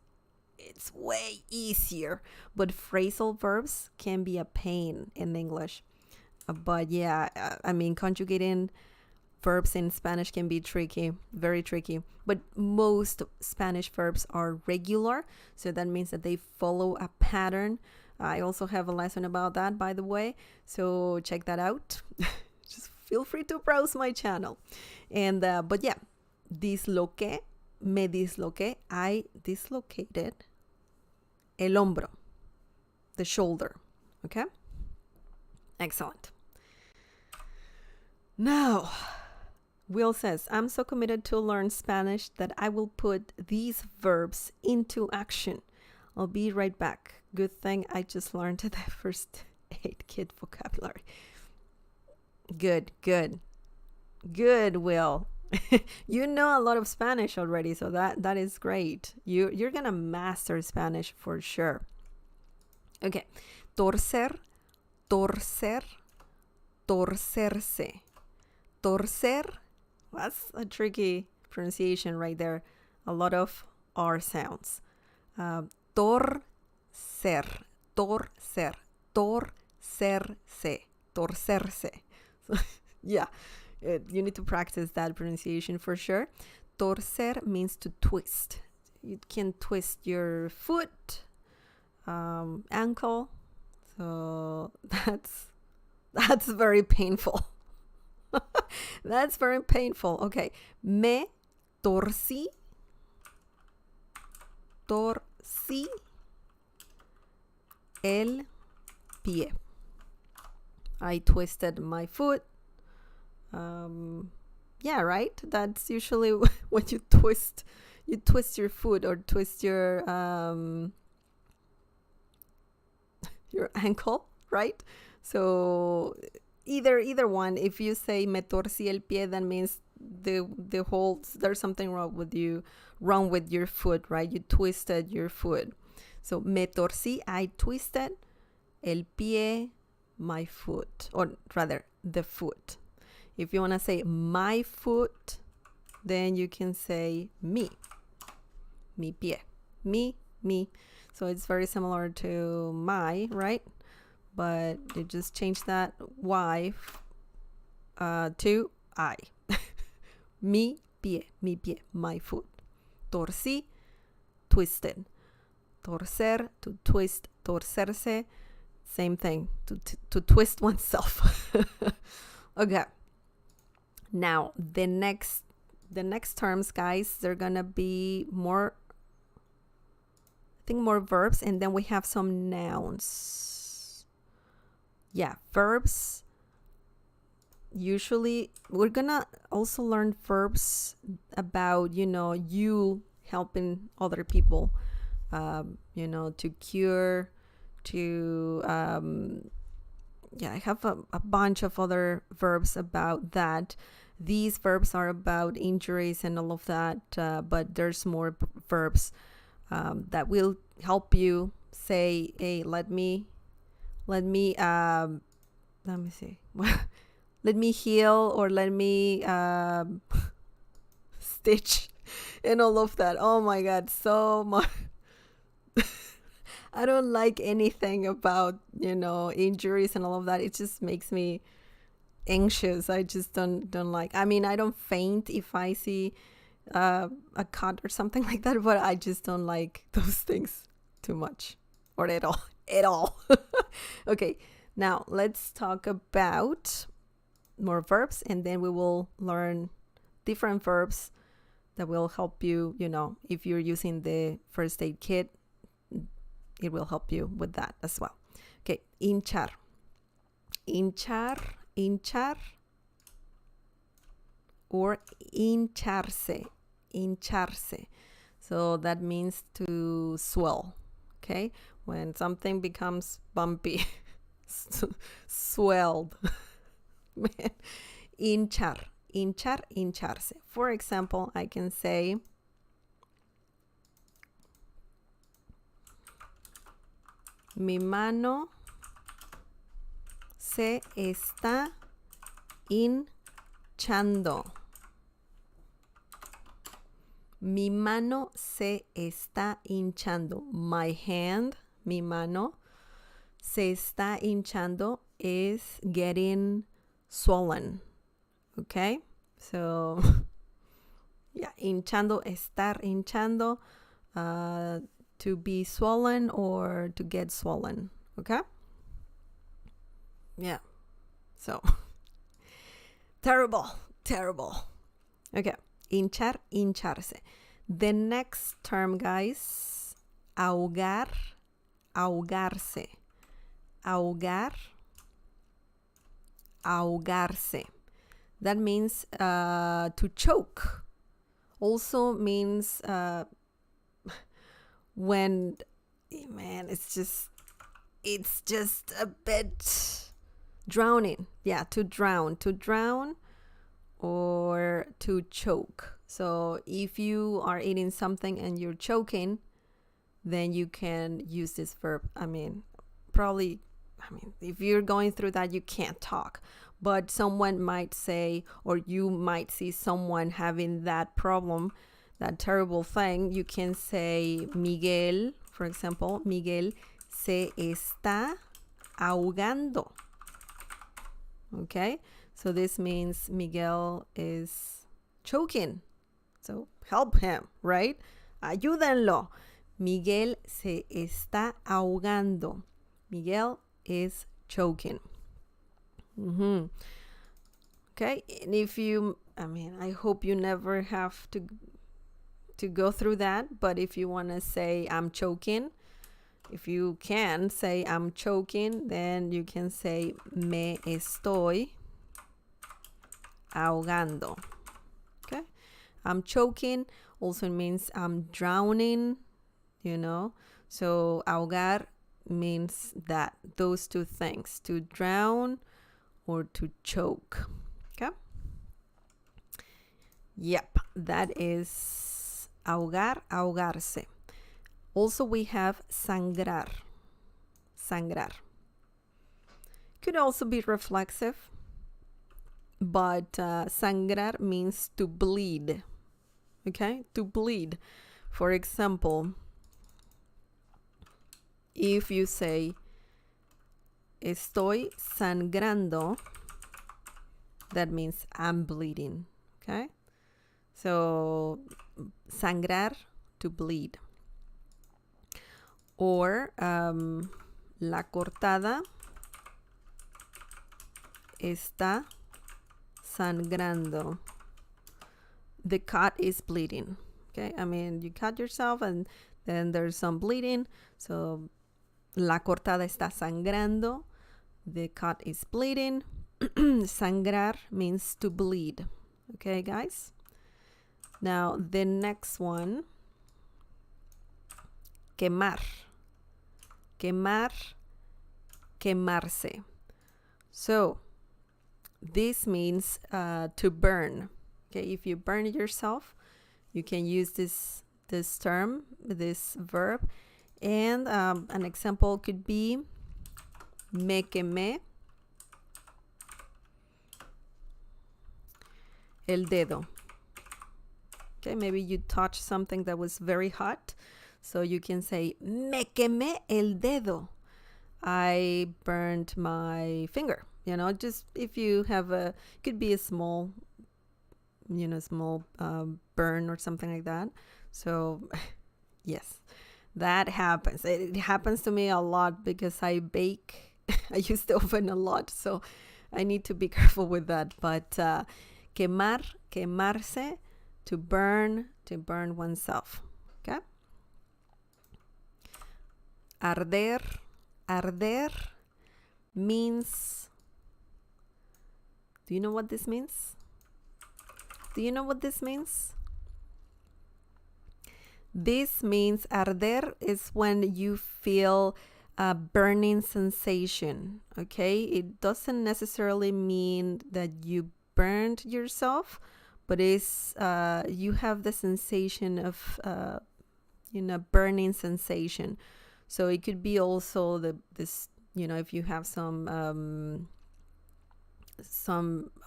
it's way easier, but phrasal verbs can be a pain in English. But yeah, conjugating verbs in Spanish can be tricky, very tricky, but most Spanish verbs are regular, so that means that they follow a pattern. I also have a lesson about that, by the way, so check that out. Just feel free to browse my channel. And but yeah, disloqué, me disloqué, I dislocated el hombro, the shoulder. Okay, excellent. Now, Will says, I'm so committed to learn Spanish that I will put these verbs into action. I'll be right back. Good thing I just learned the first aid kit vocabulary. Good, Will. You know a lot of Spanish already, so that is great. You're gonna master Spanish for sure. Okay, torcer, torcer, torcerse. Torcer, that's a tricky pronunciation right there. A lot of R sounds. Torcer, torcer, torcerse, torcerse. So, yeah, you need to practice that pronunciation for sure. Torcer means to twist. You can twist your foot, ankle. So that's very painful. That's very painful. Okay. Me torcí el pie. I twisted my foot. Yeah, right? That's usually when you twist your foot or twist your ankle, right? So either one. If you say me torcí el pie, that means the whole, there's something wrong with your foot, right? You twisted your foot. So me torcí, I twisted, el pie, my foot, or rather the foot. If you want to say my foot, then you can say mi pie, mi. So it's very similar to my, right? But you just change that Y to I. Mi pie, my foot. Torcí, twisted. Torcer, to twist. Torcerse, same thing, to twist oneself. Okay. Now, the next terms, guys, they're gonna be more verbs, and then we have some nouns. Yeah, verbs. Usually, we're gonna also learn verbs about, you helping other people, to cure, to, I have a bunch of other verbs about that. These verbs are about injuries and all of that, but there's more verbs that will help you say, hey, let me see. Let me heal, or let me stitch, and all of that. Oh my God, so much. I don't like anything about, injuries and all of that. It just makes me anxious. I just don't like. I mean, I don't faint if I see a cut or something like that, but I just don't like those things too much, or at all. Okay, now let's talk about more verbs, and then we will learn different verbs that will help you, if you're using the first aid kit, it will help you with that as well. Okay, hinchar, or hincharse. So that means to swell. Okay, when something becomes bumpy, swelled. Hincharse. For example, I can say, mi mano se está hinchando. Mi mano se está hinchando. My hand, mi mano, se está hinchando is getting swollen. Okay? So, yeah, hinchando, estar hinchando, to be swollen or to get swollen. Okay? Yeah. So, terrible, terrible. Okay. Hinchar, hincharse. The next term, guys, ahogar, ahogarse. Ahogar, ahogarse. That means to choke. Also means when, man, it's just a bit drowning. Yeah, to drown or to choke. So if you are eating something and you're choking, then you can use this verb. If you're going through that, you can't talk. But someone might say, or you might see someone having that problem, that terrible thing. You can say, Miguel, for example, Miguel se está ahogando. Okay? So this means Miguel is choking. So help him, right? Ayúdenlo. Miguel se está ahogando. Miguel is choking. Okay, and if you, I hope you never have to go through that, but if you want to say I'm choking, if you can say I'm choking, then you can say me estoy ahogando. Okay, I'm choking also means I'm drowning, so ahogar means that, those two things, to drown or to choke. Okay? Yep, that is ahogar, ahogarse. Also, we have sangrar. Sangrar. Could also be reflexive, but sangrar means to bleed. Okay? To bleed. For example, if you say, estoy sangrando, that means I'm bleeding. Okay? So, sangrar, to bleed. Or, la cortada está sangrando. The cut is bleeding. Okay? You cut yourself and then there's some bleeding. So, la cortada está sangrando. The cut is bleeding. Sangrar means to bleed. Okay, guys? Now, the next one, quemar. Quemar, quemarse. So, this means to burn. Okay, if you burn yourself, you can use this term, this verb. And an example could be, me quemé el dedo. Okay, maybe you touched something that was very hot. So you can say, me quemé el dedo. I burned my finger. Just if you have could be a small, burn or something like that. So, yes, that happens. It happens to me a lot because I bake. I use the oven a lot, so I need to be careful with that. But quemar, quemarse, to burn oneself. Okay? Arder, arder means, do you know what this means? Do you know what this means? This means, arder is when you feel a burning sensation. Okay? It doesn't necessarily mean that you burned yourself, but it's you have the sensation of burning sensation. So it could be also this if you have some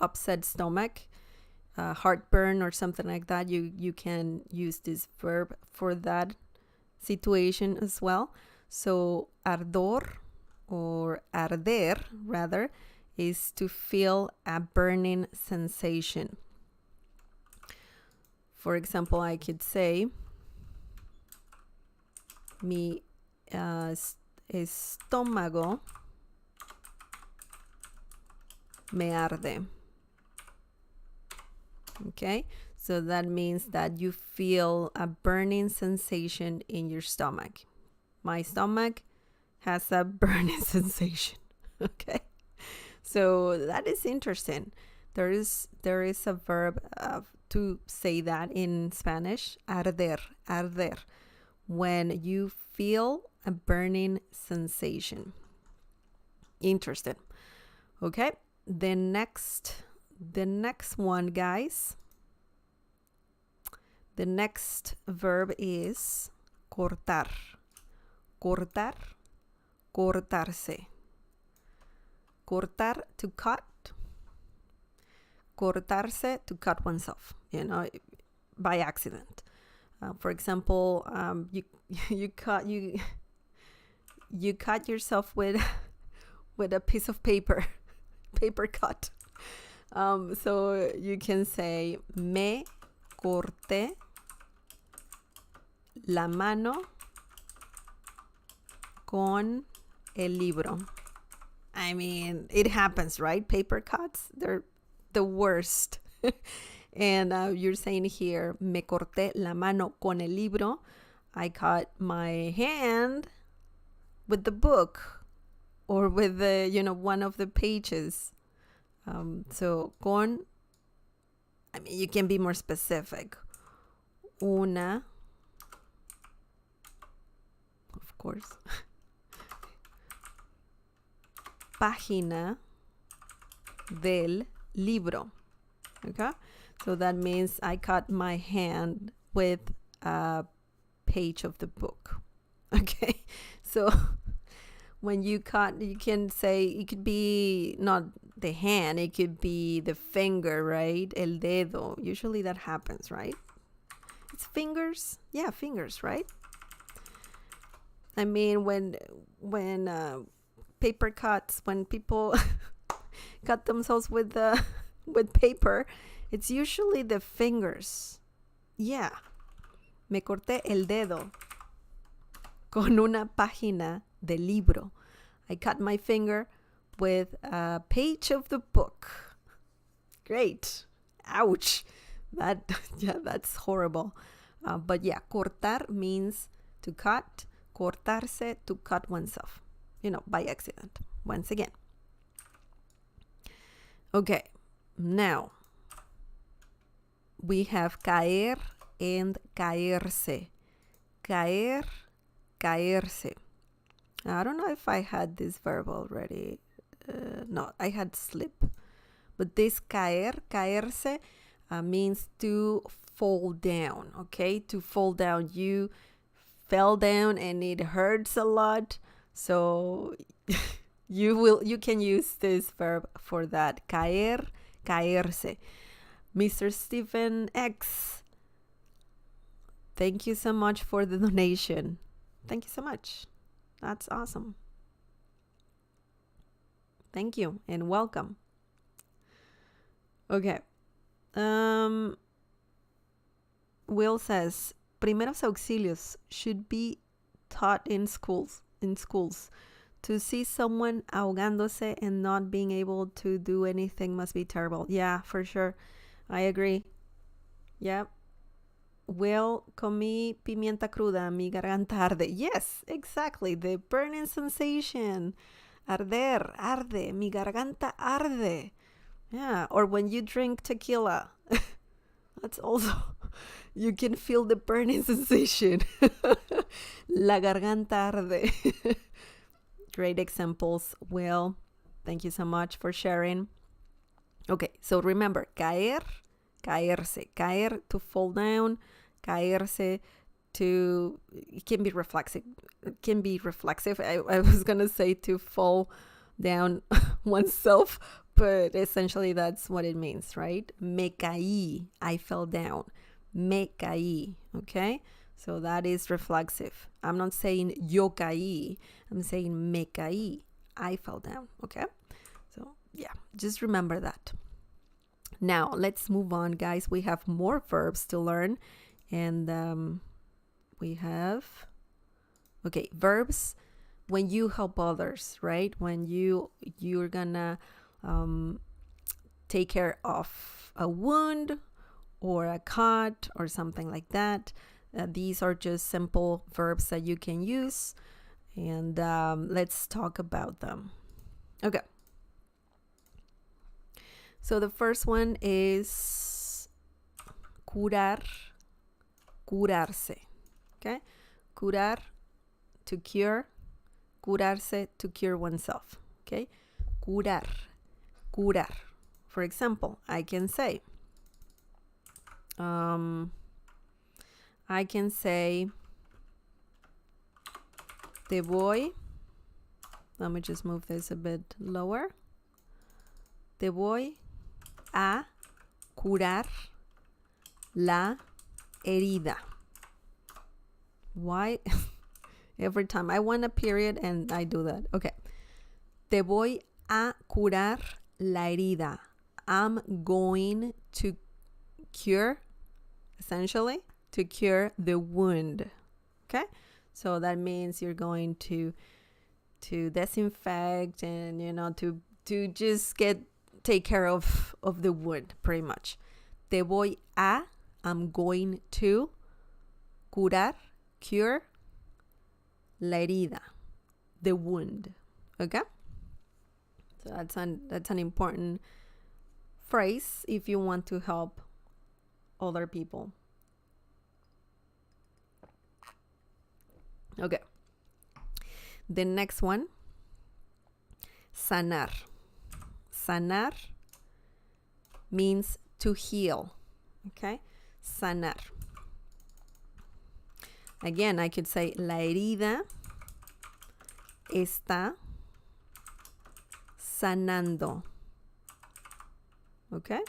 upset stomach, heartburn or something like that, you can use this verb for that situation as well. So ardor, or arder rather, is to feel a burning sensation. For example, I could say, mi estómago me arde. Okay, so that means that you feel a burning sensation in your stomach. My stomach has a burning sensation. Okay, so that is interesting. There is a verb to say that in Spanish, arder, arder, when you feel a burning sensation. Interesting. Okay, the next one, guys. The next verb is cortar. Cortar, cortarse. Cortar, to cut. Cortarse, to cut oneself, by accident. For example, you cut yourself with a piece of paper cut. So you can say, me corté la mano con el libro. I mean, it happens, right? Paper cuts, they're the worst. And you're saying here, me corté la mano con el libro. I cut my hand with the book or with the, one of the pages. So con, I mean, you can be more specific. Una, of course, página del libro. Okay, so that means I cut my hand with a page of the book. Okay, so when you cut, you can say, it could be not the hand, it could be the finger, right? El dedo. Usually that happens, right? It's fingers. Yeah, fingers, right? I mean, when paper cuts, when people cut themselves with paper, it's usually the fingers. Yeah. Me corté el dedo con una página del libro. I cut my finger with a page of the book. Great. Ouch. That's horrible. But yeah, cortar means to cut. Cortarse, to cut oneself, by accident, once again. Okay, now we have caer and caerse. Caer, caerse. I don't know if I had this verb already. No, I had slip. But this caer, caerse, means to fall down, okay? To fall down. You fell down and it hurts a lot. So you can use this verb for that. Caer, caerse. Mr. Stephen X, thank you so much for the donation. Thank you so much. That's awesome. Thank you and welcome. Okay. Will says, primeros auxilios should be taught in schools. To see someone ahogándose and not being able to do anything must be terrible. Yeah, for sure. I agree. Yep. Will, comí pimienta cruda, mi garganta arde. Yes, exactly. The burning sensation. Arder, arde, mi garganta arde. Yeah, or when you drink tequila. That's also, you can feel the burning sensation. La garganta arde. Great examples, Will. Thank you so much for sharing. Okay, so remember, caer, caerse. Caer, to fall down. Caerse, it can be reflexive. It can be reflexive. I was going to say to fall down oneself, but essentially that's what it means, right? Me caí, I fell down. Me caí, okay? So that is reflexive. I'm not saying yo caí. I'm saying me caí. I fell down, okay? So yeah, just remember that. Now, let's move on, guys. We have more verbs to learn. And we have, okay, verbs when you help others, right? When you're gonna take care of a wound or a cut or something like that. These are just simple verbs that you can use. And let's talk about them. Okay. So the first one is curar, curarse. Okay? Curar, to cure. Curarse, to cure oneself. Okay? Curar, curar. For example, I can say, te voy, let me just move this a bit lower. Te voy a curar la herida. Why? Every time I want a period and I do that. Okay. Te voy a curar la herida. I'm going to cure, essentially, to cure the wound. Okay? So that means you're going to disinfect and, you know, to just take care of the wound, pretty much. Te voy a, I'm going to, curar, cure, la herida, the wound. Okay? So that's an important phrase if you want to help other people. Okay. The next one, sanar. Sanar means to heal. Okay? Sanar. Again, I could say la herida está sanando. Okay?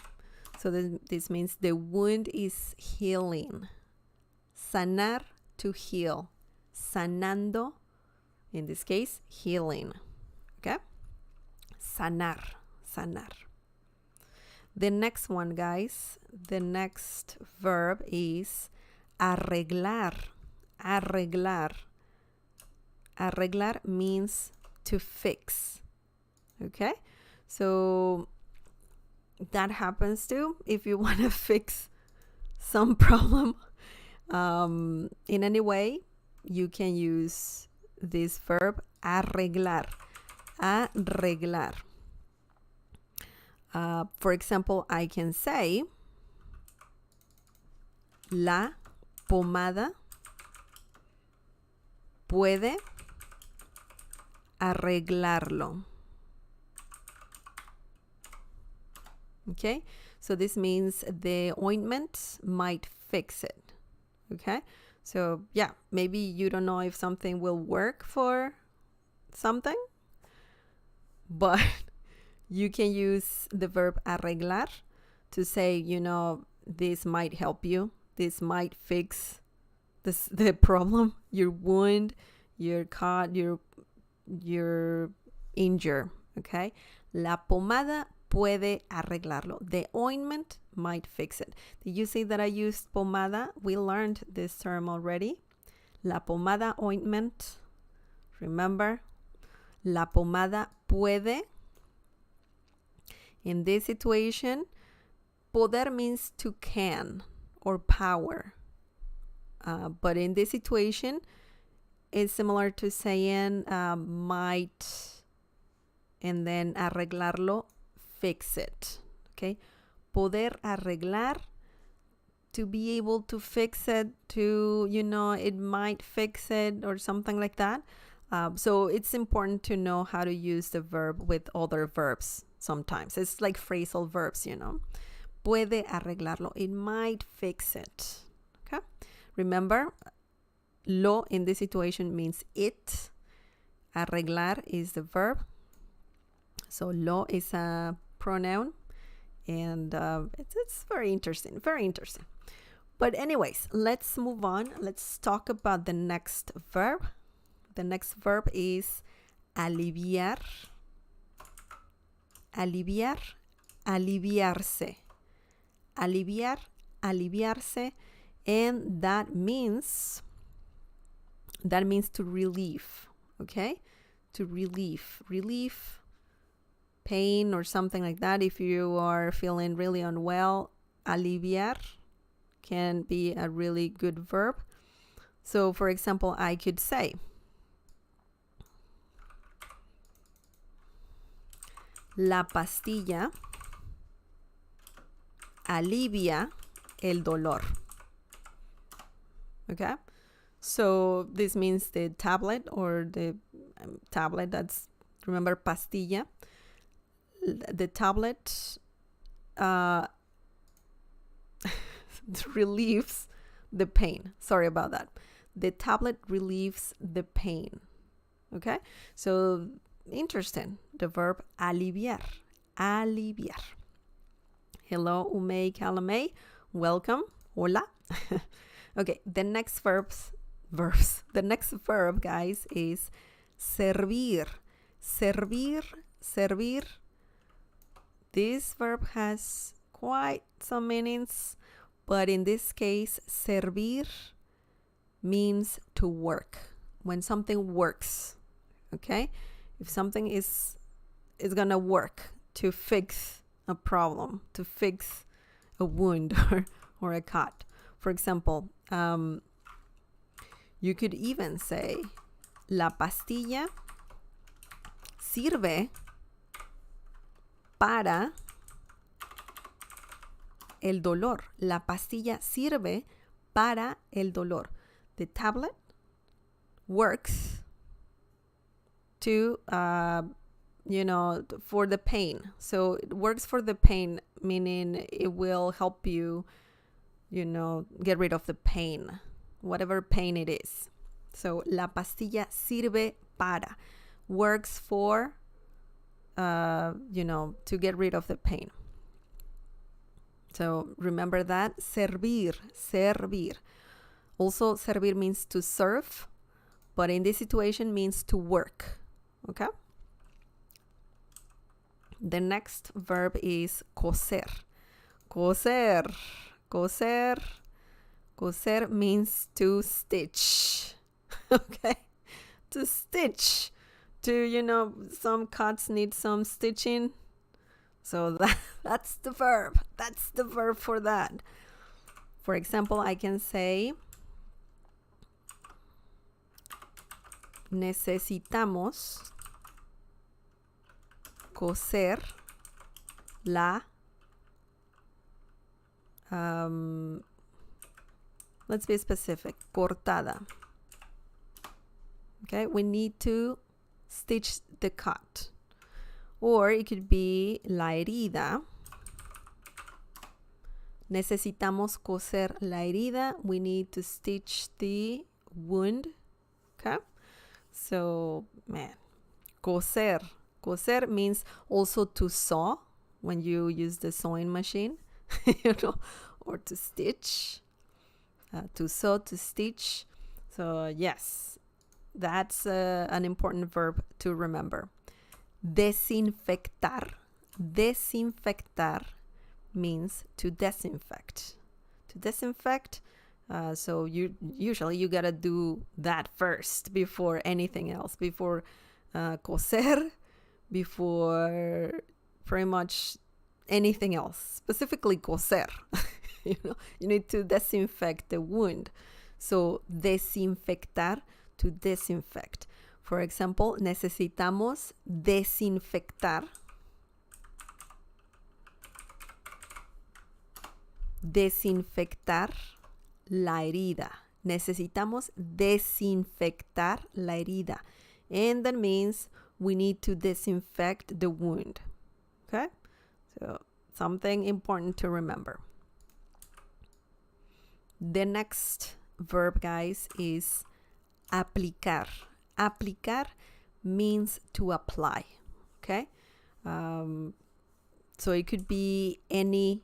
So this means the wound is healing. Sanar, to heal. Sanando, in this case, healing. Okay? Sanar, sanar. The next one, guys, the next verb is arreglar. Arreglar. Arreglar means to fix. Okay? So that happens too if you want to fix some problem in any way. You can use this verb arreglar. Arreglar. For example, I can say la pomada puede arreglarlo. Okay, so this means the ointment might fix it. Okay, so yeah, maybe you don't know if something will work for something, but you can use the verb arreglar to say, you know, this might help you. This might fix the problem, your wound, your cut, your injury. Okay, la pomada puede arreglarlo. The ointment might fix it. Did you see that I used pomada? We learned this term already. La pomada, ointment. Remember? La pomada puede. In this situation, poder means to can or power. But in this situation, it's similar to saying might and then arreglarlo, fix it. Okay? Poder arreglar, to be able to fix it, to, you know, it might fix it or something like that. So it's important to know how to use the verb with other verbs sometimes. It's like phrasal verbs, you know. Puede arreglarlo. It might fix it. Okay? Remember, lo in this situation means it. Arreglar is the verb. So lo is a pronoun. And it's very interesting. Very interesting. But anyways, let's move on. Let's talk about the next verb. The next verb is aliviar. Aliviar, aliviarse. aliviar, aliviarse, and that means to relieve, okay? To relieve pain or something like that. If you are feeling really unwell, aliviar can be a really good verb. So, for example, I could say, la pastilla alivia el dolor. Okay? So this means the tablet or the tablet, that's, remember, pastilla. The tablet relieves the pain. Sorry about that. The tablet relieves the pain. Okay? So interesting. The verb aliviar. Aliviar. Hello, Umei Kalamei. Welcome. Hola. Okay, the next the next verb, guys, is servir. Servir. This verb has quite some meanings, but in this case, servir means to work. When something works, okay? If something is gonna work to fix a problem, to fix a wound or a cut. For example, you could even say, la pastilla sirve para el dolor. La pastilla sirve para el dolor. The tablet works to, for the pain. So it works for the pain, meaning it will help you, get rid of the pain, whatever pain it is. So, la pastilla sirve para, works for, to get rid of the pain. So, remember that. Servir. Also, servir means to serve, but in this situation means to work. Okay? The next verb is coser. Coser means to stitch. Okay? To stitch. Some cuts need some stitching. So that's the verb. That's the verb for that. For example, I can say, necesitamos coser la, let's be specific, cortada. Okay, we need to stitch the cut. Or it could be la herida. Necesitamos coser la herida. We need to stitch the wound. Okay? So, man, coser. Coser means also to sew when you use the sewing machine, or to stitch. To sew, to stitch. So, yes, that's an important verb to remember. Desinfectar. Desinfectar means to disinfect. To disinfect, so you gotta do that first before anything else, before coser, before pretty much anything else. Specifically coser. You need to disinfect the wound. So desinfectar, to disinfect. For example, necesitamos desinfectar. Desinfectar la herida. Necesitamos desinfectar la herida. And that means we need to disinfect the wound. Okay? So, something important to remember. The next verb, guys, is aplicar. Aplicar means to apply. Okay? So it could be any,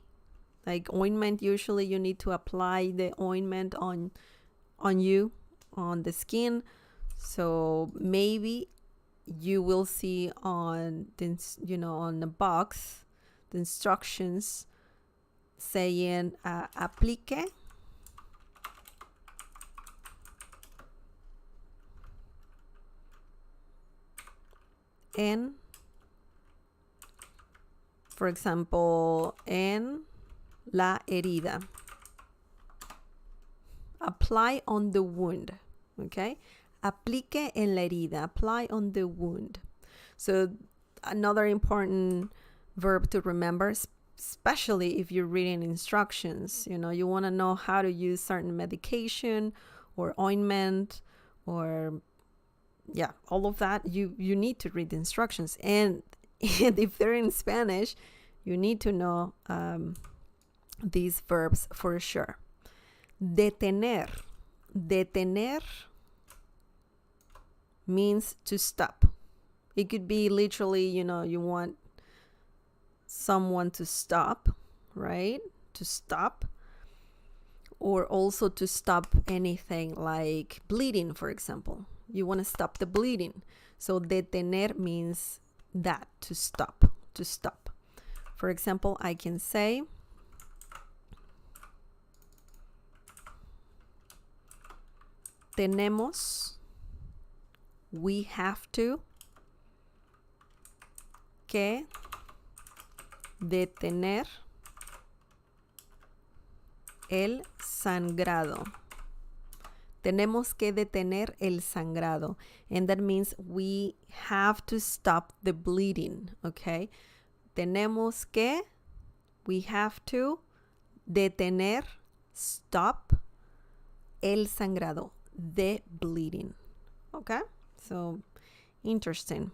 like ointment. Usually you need to apply the ointment on you, on the skin. So maybe you will see on the, on the box, the instructions saying aplique en, for example, en la herida. Apply on the wound, okay? Aplique en la herida, apply on the wound. So another important verb to remember, especially if you're reading instructions, you want to know how to use certain medication or ointment or all of that. You need to read the instructions, and if they're in Spanish, you need to know these verbs for sure. Detener means to stop. It could be literally, you want someone to stop, right? To stop. Or also to stop anything like bleeding, for example. You want to stop the bleeding. So detener means that, to stop. For example, I can say, we have to, que detener el sangrado. Tenemos que detener el sangrado. And that means we have to stop the bleeding, okay? Tenemos que, we have to, detener, stop, el sangrado, the bleeding. Okay? So, interesting.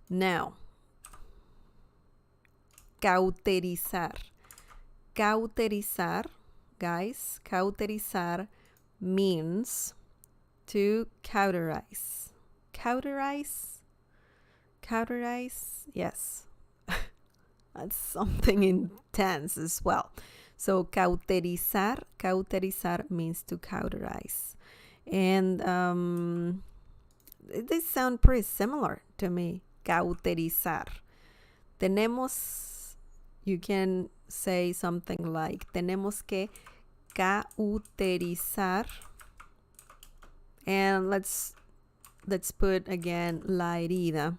Now, cauterizar. Cauterizar, guys, cauterizar means to cauterize. Cauterize, yes. That's something intense as well. So cauterizar means to cauterize. And they sound pretty similar to me. Cauterizar. You can say something like, tenemos que cauterizar. And let's put again la herida,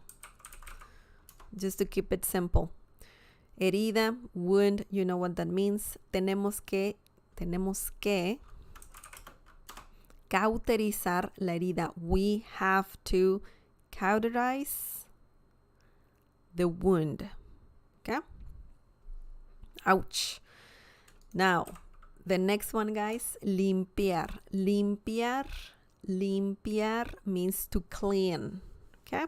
just to keep it simple. Herida, wound, you know what that means. Tenemos que cauterizar la herida. We have to cauterize the wound. Okay? Ouch. Now, the next one, guys, limpiar. Limpiar means to clean. Okay?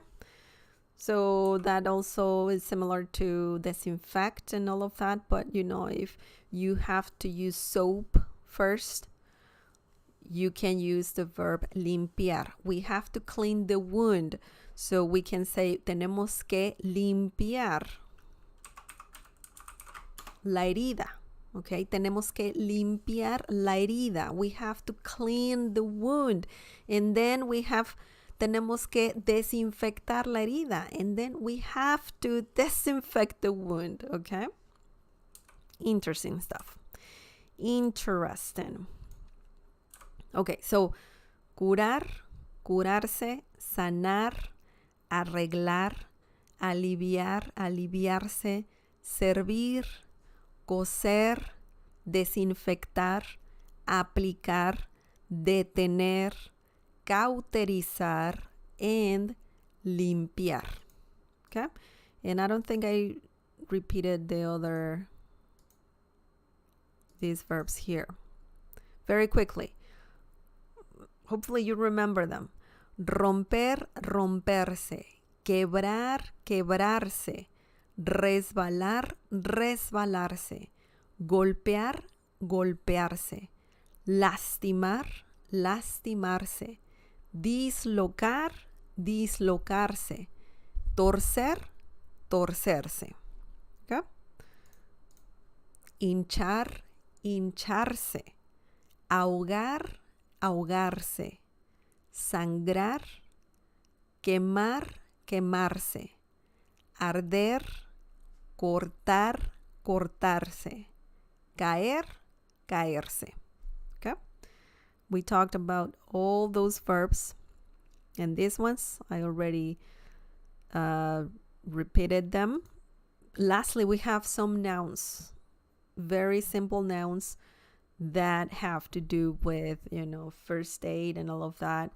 So that also is similar to disinfect and all of that. But, if you have to use soap first, you can use the verb limpiar. We have to clean the wound. So we can say, tenemos que limpiar la herida. Okay, tenemos que limpiar la herida. We have to clean the wound. And then tenemos que desinfectar la herida. And then we have to disinfect the wound. Okay? Interesting stuff. Interesting. Okay, so curar, curarse, sanar, arreglar, aliviar, aliviarse, servir, coser, desinfectar, aplicar, detener, cauterizar, and limpiar. Okay? And I don't think I repeated these verbs here. Very quickly. Hopefully you remember them. Romper, romperse. Quebrar, quebrarse. Resbalar, resbalarse. Golpear, golpearse. Lastimar, lastimarse. Dislocar, dislocarse. Torcer, torcerse. Okay? Hinchar, hincharse. Ahogar, ahogarse. Sangrar, quemar, quemarse. Arder, cortar, cortarse, caer, caerse. Okay? We talked about all those verbs, and these ones I already repeated them. Lastly, we have some nouns, very simple nouns that have to do with, first aid and all of that.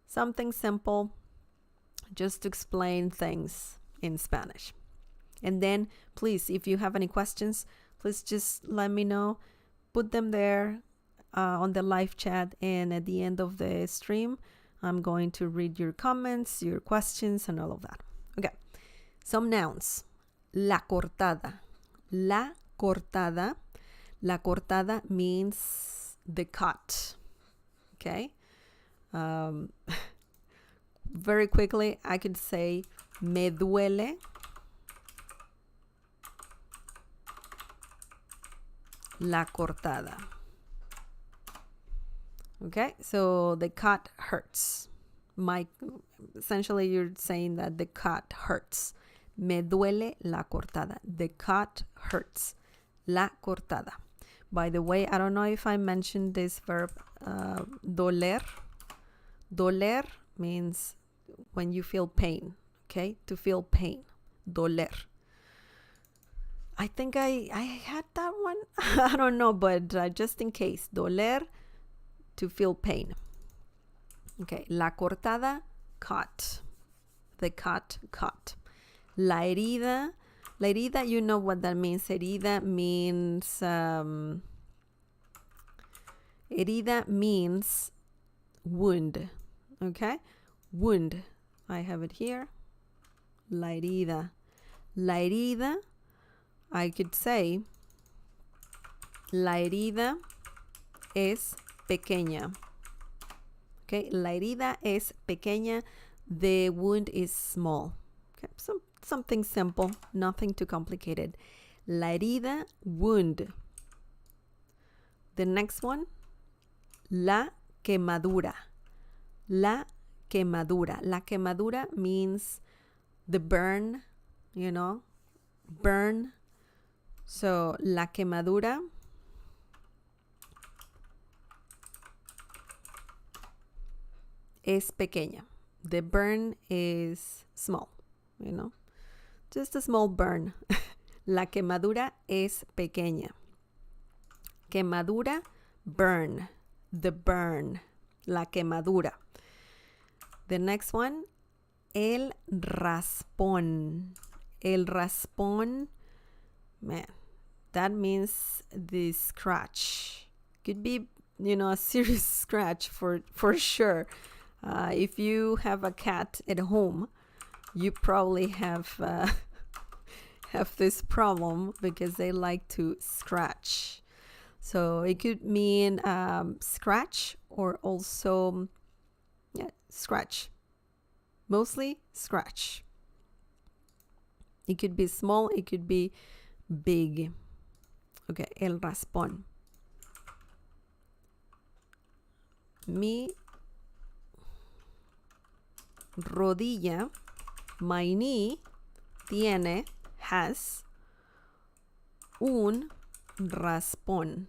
Something simple just to explain things in Spanish. And then please, if you have any questions, please just let me know. Put them there on the live chat, and at the end of the stream, I'm going to read your comments, your questions, and all of that. Okay, some nouns. La cortada. La cortada. La cortada means the cut. Okay? Very quickly, I could say me duele la cortada. Okay, so the cut hurts. Essentially, you're saying that the cut hurts. Me duele la cortada. The cut hurts. La cortada. By the way, I don't know if I mentioned this verb, doler. Doler means when you feel pain, okay? To feel pain. Doler. I think I had that one. I don't know, but just in case. Doler, to feel pain. Okay, la cortada, cut. The cut. La herida, you know what that means. Herida means wound. Okay, wound. I have it here. La herida. La herida, I could say, la herida es pequeña. Okay, la herida es pequeña. The wound is small. Okay, something simple, nothing too complicated. La herida, wound. The next one, la quemadura. La quemadura. La quemadura means the burn, burn. So, la quemadura es pequeña. The burn is small, just a small burn. La quemadura es pequeña. Quemadura, burn. The burn. La quemadura. The next one, el raspón. El raspón, man, that means the scratch. Could be, a serious scratch for sure. If you have a cat at home, you probably have this problem because they like to scratch. So it could mean scratch, or also scratch. Mostly scratch. It could be small, it could be big. Okay, el raspón. Mi rodilla, my knee, has un raspón.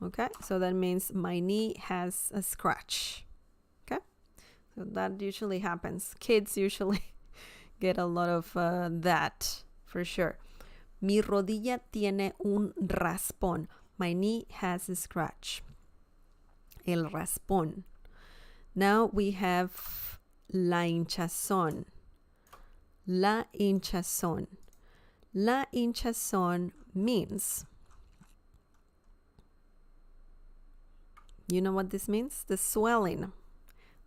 Okay, so that means my knee has a scratch. Okay, so that usually happens. Kids usually get a lot of that, for sure. Mi rodilla tiene un raspón. My knee has a scratch. El raspón. Now we have la hinchazón. La hinchazón. La hinchazón means, you know what this means? The swelling.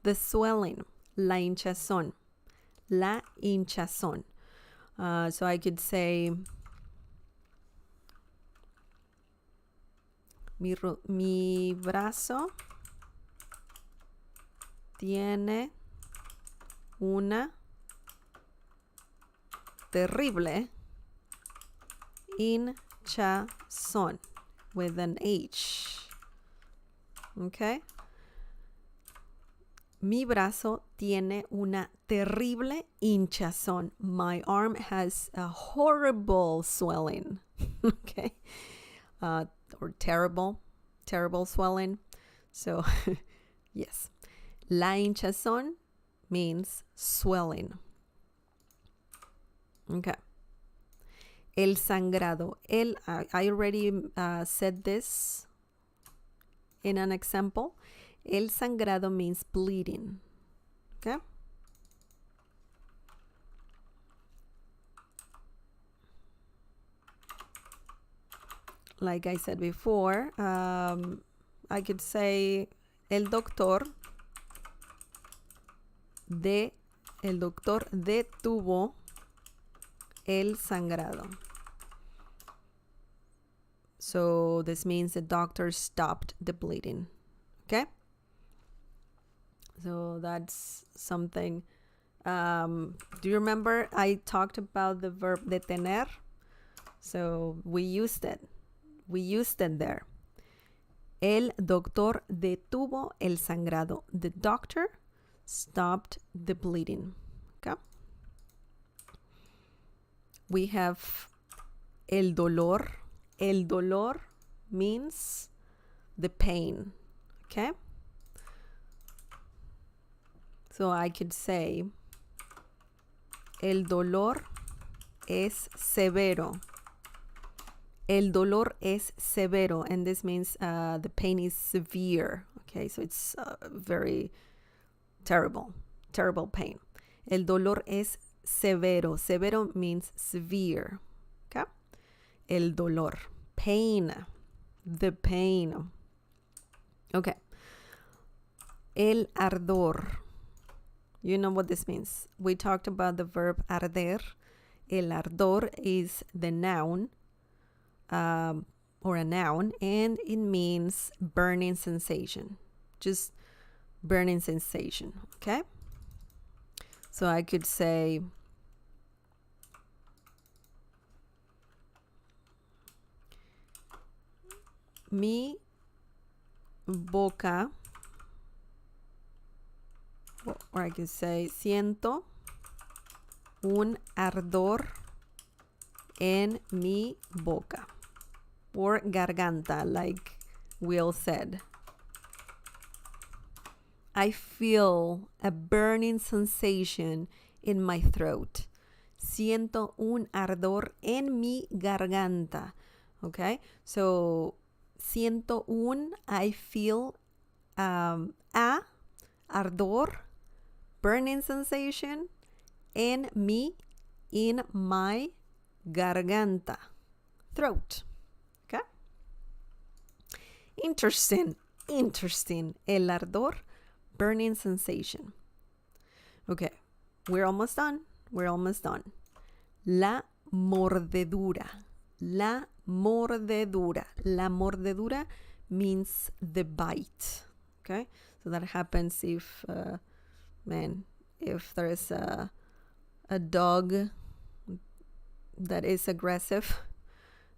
The swelling. La hinchazón. La hinchazón. So I could say, mi brazo tiene una terrible hinchazón with an H. Okay? Mi brazo tiene una terrible hinchazón. My arm has a horrible swelling. Okay. Or terrible swelling. So, yes. La hinchazón means swelling. Okay. El sangrado. I already said this in an example. El sangrado means bleeding. Okay? Like I said before, I could say el doctor detuvo el sangrado. So this means the doctor stopped the bleeding. Okay? So that's something. Do you remember I talked about the verb detener? So we used it. We used it there. El doctor detuvo el sangrado. The doctor stopped the bleeding. Okay? We have el dolor. El dolor means the pain. Okay? So I could say el dolor es severo. El dolor es severo, and this means the pain is severe. Okay, so it's very terrible pain. El dolor es severo. Severo means severe. Okay? El dolor. Pain. The pain. Okay. El ardor. You know what this means. We talked about the verb arder. El ardor is the noun, or a noun, and it means burning sensation. Just burning sensation. Okay? So I could say mi boca, or I can say siento un ardor en mi boca, or garganta, like Will said. I feel a burning sensation in my throat. Siento un ardor en mi garganta. Okay? So, siento un, I feel a ardor, burning sensation, en mi, in my garganta, throat. Okay? Interesting. El ardor, burning sensation. Okay, we're almost done. La mordedura. La mordedura means the bite. Okay, so that happens if there is a dog that is aggressive,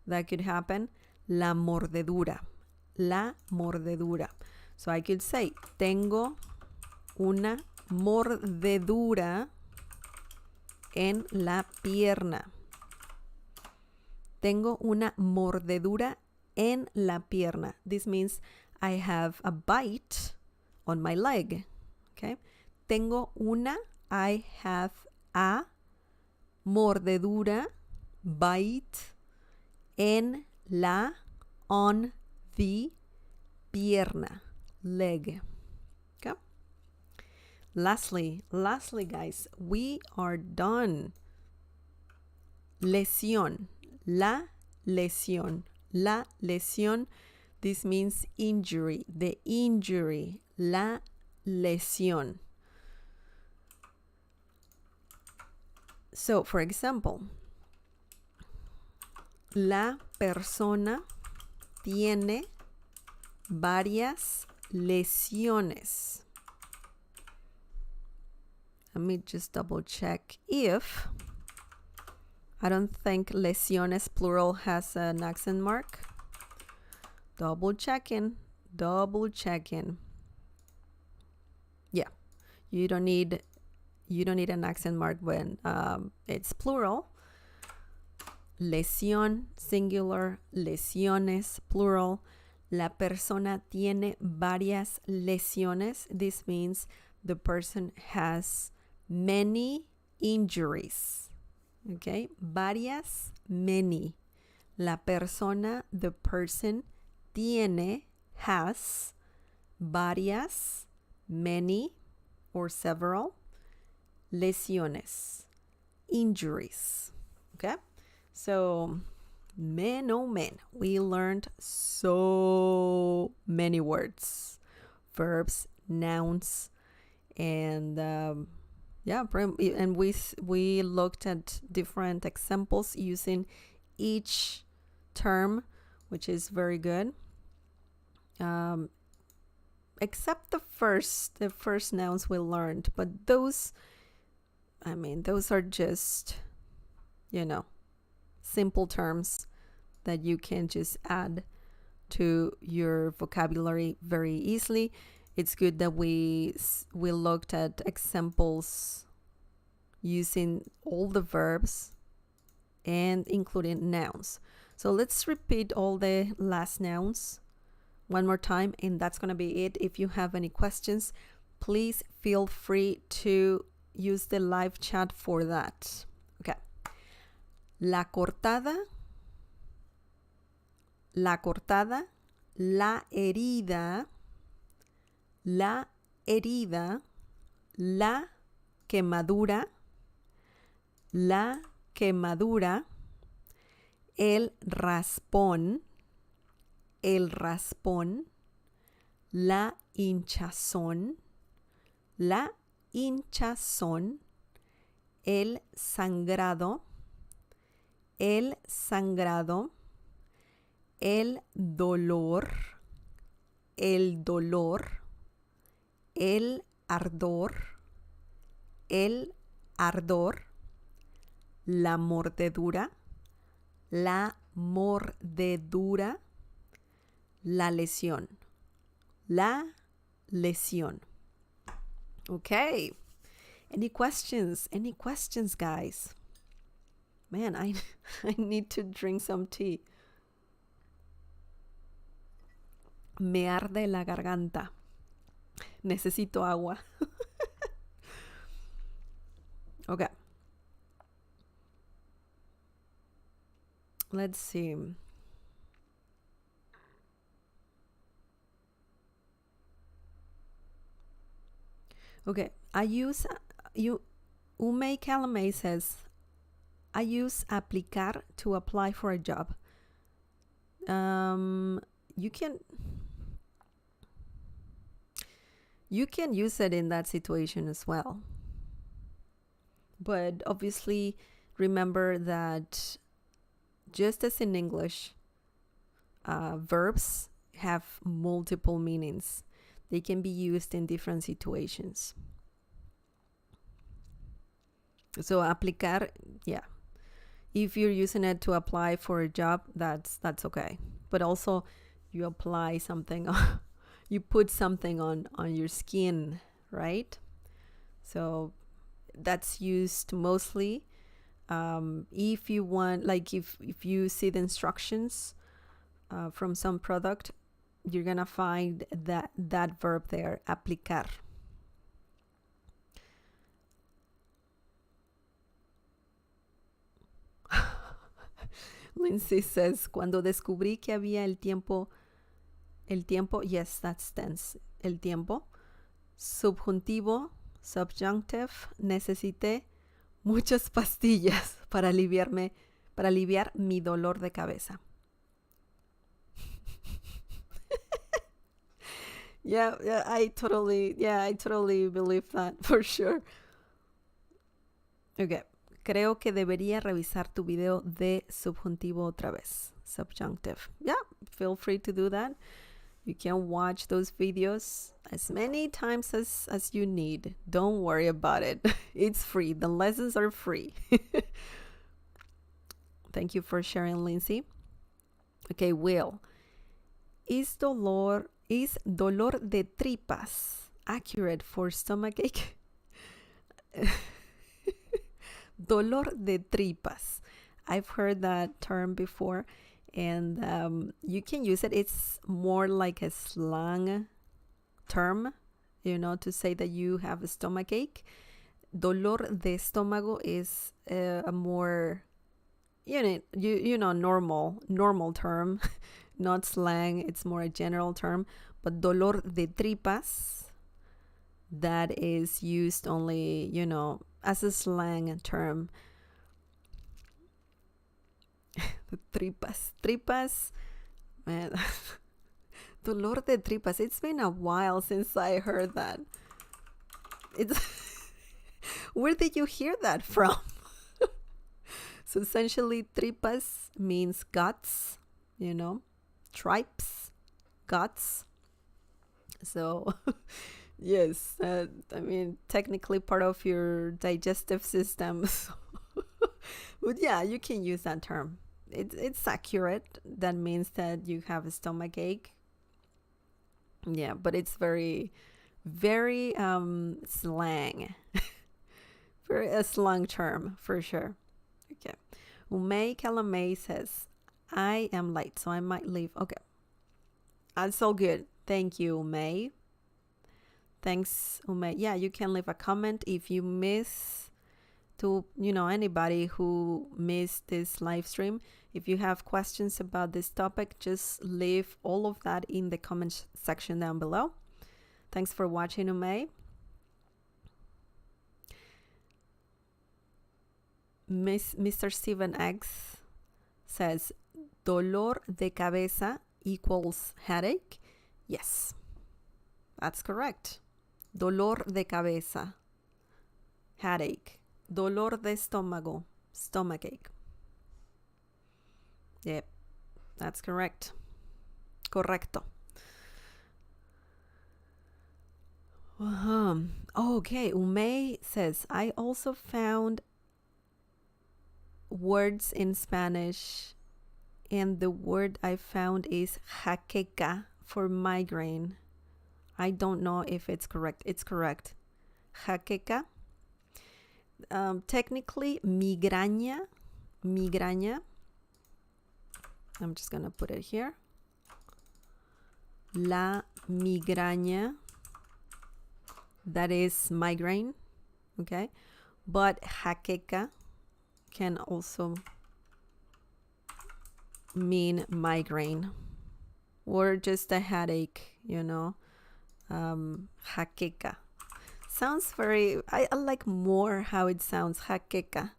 that could happen. La mordedura. So I could say, tengo una mordedura en la pierna. Tengo una mordedura en la pierna. This means I have a bite on my leg. Okay? Tengo una, I have a mordedura, bite, en la, on the pierna, leg. Okay? Lastly, guys, we are done. Lesión. La lesión. This means injury. The injury. La lesión. So, for example, la persona tiene varias lesiones. Let me just double check if, I don't think lesiones plural has an accent mark. Double checking. Yeah, You don't need an accent mark when it's plural. Lesión, singular. Lesiones, plural. La persona tiene varias lesiones. This means the person has many injuries. Okay, varias, many. La persona, the person, tiene, has, varias, many, or several, lesiones, injuries. Okay, so man, oh man, we learned so many words, verbs, nouns, and yeah, and we looked at different examples using each term, which is very good. Except the first nouns we learned, but those are just, simple terms that you can just add to your vocabulary very easily. It's good that we looked at examples using all the verbs and including nouns. So let's repeat all the last nouns one more time, and that's going to be it. If you have any questions, please feel free to use the live chat for that. Okay. La cortada, la herida, la herida, la quemadura, el raspón, la hinchazón, el sangrado, el dolor, el ardor, la mordedura, la lesión. Okay. Any questions, guys? Man, I need to drink some tea. Me arde la garganta. Necesito agua. Okay. Let's see. Okay, Ume Calamay says, I use aplicar to apply for a job. You can use it in that situation as well. But obviously, remember that just as in English, verbs have multiple meanings. They can be used in different situations. So aplicar, yeah. If you're using it to apply for a job, that's okay. But also, you apply something, you put something on your skin, right? So that's used mostly if you want, like if you see the instructions from some product, you're gonna find that verb there, aplicar. Lindsay says, cuando descubrí que había el tiempo, yes, that's tense, el tiempo, subjuntivo, subjunctive, necesité muchas pastillas para aliviar mi dolor de cabeza. Yeah, I totally believe that, for sure. Okay. Creo que debería revisar tu video de subjuntivo otra vez. Subjunctive. Yeah, feel free to do that. You can watch those videos as many times as you need. Don't worry about it. It's free. The lessons are free. Thank you for sharing, Lindsay. Okay, Will. Is dolor de tripas accurate for stomachache? Dolor de tripas. I've heard that term before, and you can use it. It's more like a slang term, to say that you have a stomach ache. Dolor de estómago is a more, normal term, not slang. It's more a general term. But dolor de tripas, that is used only, as a slang term. Tripas, man. Dolor de tripas. It's been a while since I heard that. It's where did you hear that from? So essentially, tripas means guts, tripes, guts. So yes, technically part of your digestive system. But yeah, you can use that term. It's accurate. That means that you have a stomach ache. Yeah, but it's very, very slang. Very a slang term for sure. Okay. Umay Calamay says, I am late, so I might leave. Okay. That's all good. Thank you, Umay. Thanks, Umay. Yeah, you can leave a comment if you miss to, anybody who missed this live stream. If you have questions about this topic, just leave all of that in the comment section down below. Thanks for watching, Umay. Mr. Steven X says, dolor de cabeza equals headache. Yes, that's correct. Dolor de cabeza, headache. Dolor de estómago, stomach ache. Yep, that's correct. Correcto. Okay, Umay says, I also found words in Spanish, and the word I found is jaqueca for migraine. I don't know if it's correct. It's correct. Jaqueca. Technically, migraña. I'm just gonna put it here. La migraña. That is migraine. Okay. But jaqueca can also mean migraine or just a headache, jaqueca. Sounds very, I like more how it sounds, jaqueca.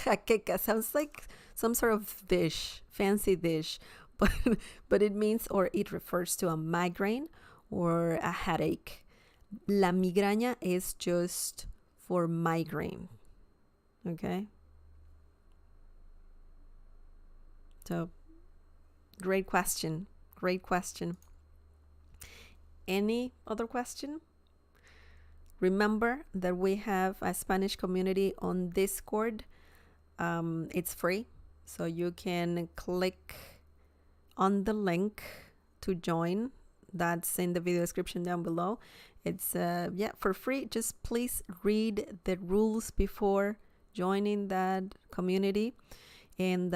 Jaqueca sounds like some sort of dish, fancy dish, but it means, or it refers to a migraine or a headache. La migraña is just for migraine. Okay. So, great question. Any other question? Remember that we have a Spanish community on Discord. It's free, so you can click on the link to join. That's in the video description down below. It's for free. Just please read the rules before joining that community, and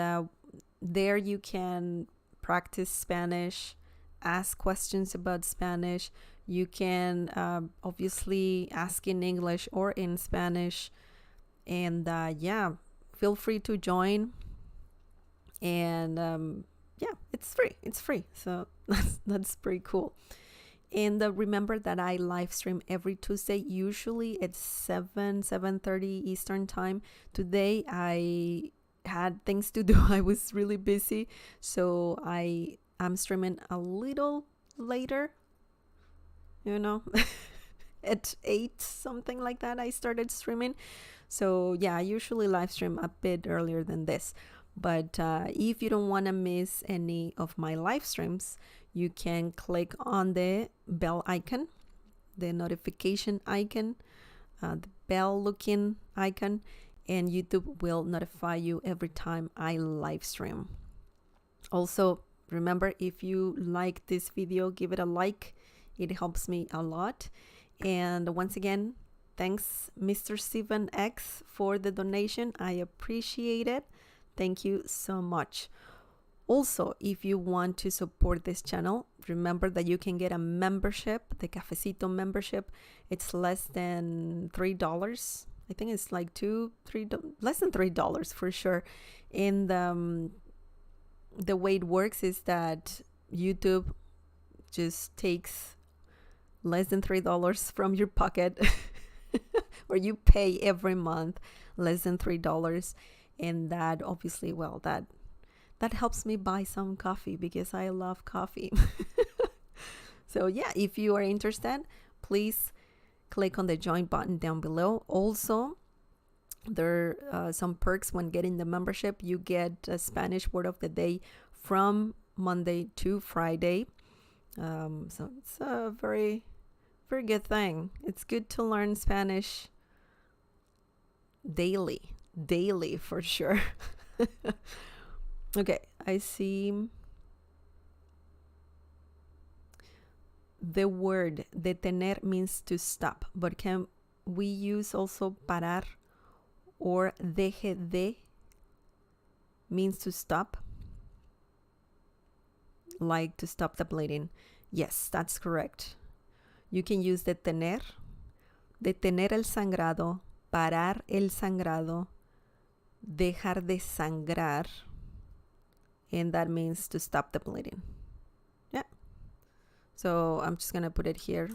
there you can practice Spanish, ask questions about Spanish. You can obviously ask in English or in Spanish, and feel free to join. And it's free, so that's pretty cool. And remember that I live stream every Tuesday, usually at 7:30 Eastern time. Today I had things to do. I was really busy, so I'm streaming a little later, at 8, something like that. I started streaming. So yeah, I usually live stream a bit earlier than this. But if you don't want to miss any of my live streams, you can click on the bell icon, the notification icon, the bell looking icon, and YouTube will notify you every time I live stream. Also, remember, if you like this video, give it a like. It helps me a lot. And once again, Thanks, Mr. Steven X, for the donation. I appreciate it. Thank you so much. Also, if you want to support this channel, remember that you can get a membership, the Cafecito membership. It's less than $3. I think it's like less than $3 for sure. And the way it works is that YouTube just takes less than $3 from your pocket, or you pay every month less than $3, and that obviously, well, that helps me buy some coffee because I love coffee. So yeah, if you are interested, please click on the join button down below. Also, there are some perks when getting the membership. You get a Spanish word of the day from Monday to Friday. So it's a very, very good thing. It's good to learn Spanish daily for sure. Okay, I see the word detener means to stop, but can we use also parar, or deje de means to stop, like to stop the bleeding? Yes, that's correct. You can use detener el sangrado, parar el sangrado, dejar de sangrar, and that means to stop the bleeding. Yeah. So I'm just gonna put it here.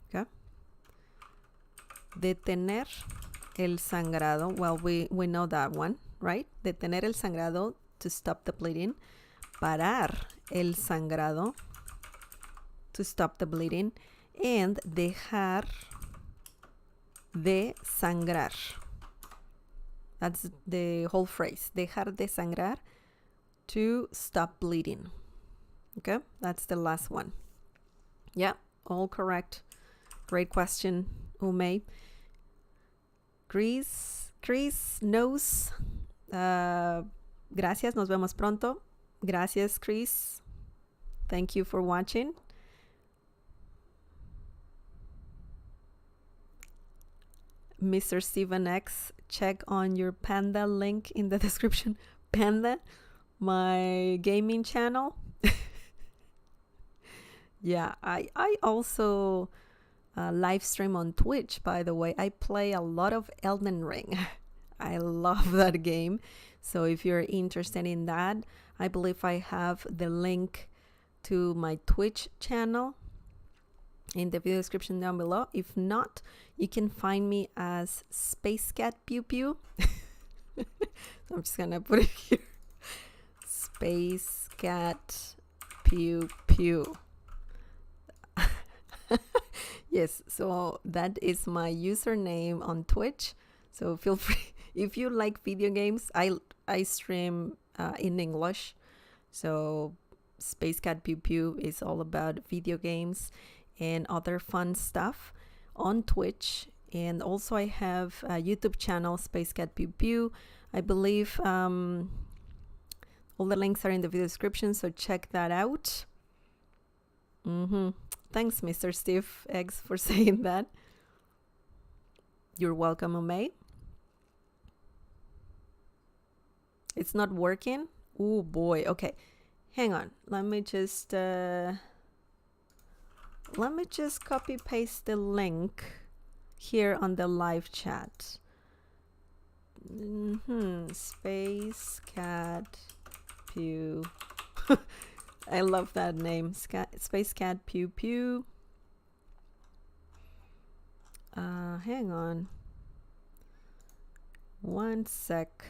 Okay. Detener el sangrado. Well, we know that one, right? Detener el sangrado, to stop the bleeding. Parar el sangrado, to stop the bleeding. And dejar de sangrar. That's the whole phrase. Dejar de sangrar, to stop bleeding. Okay, that's the last one. Yeah, all correct. Great question, Ume. Chris knows. Gracias, nos vemos pronto. Gracias, Chris. Thank you for watching. Mr. Steven X, check on your Panda link in the description. Panda, my gaming channel. Yeah, I also live stream on Twitch, by the way. I play a lot of Elden Ring. I love that game. So if you're interested in that, I believe I have the link to my Twitch channel in the video description down below. If not, you can find me as Space Cat Pew Pew. I'm just gonna put it here. Space Cat Pew Pew. Yes, so that is my username on Twitch. So feel free, if you like video games, I stream in English. So Space Cat Pew Pew is all about video games and other fun stuff on Twitch. And also I have a YouTube channel, Space Cat Pew Pew. I believe all the links are in the video description, so check that out. Thanks, Mr. Steve X, for saying that. You're welcome, Ume. It's not working? Oh boy. Okay, hang on. Let me just copy paste the link here on the live chat. Space Cat Pew. I love that name. Space Cat Pew Pew. Hang on. One sec.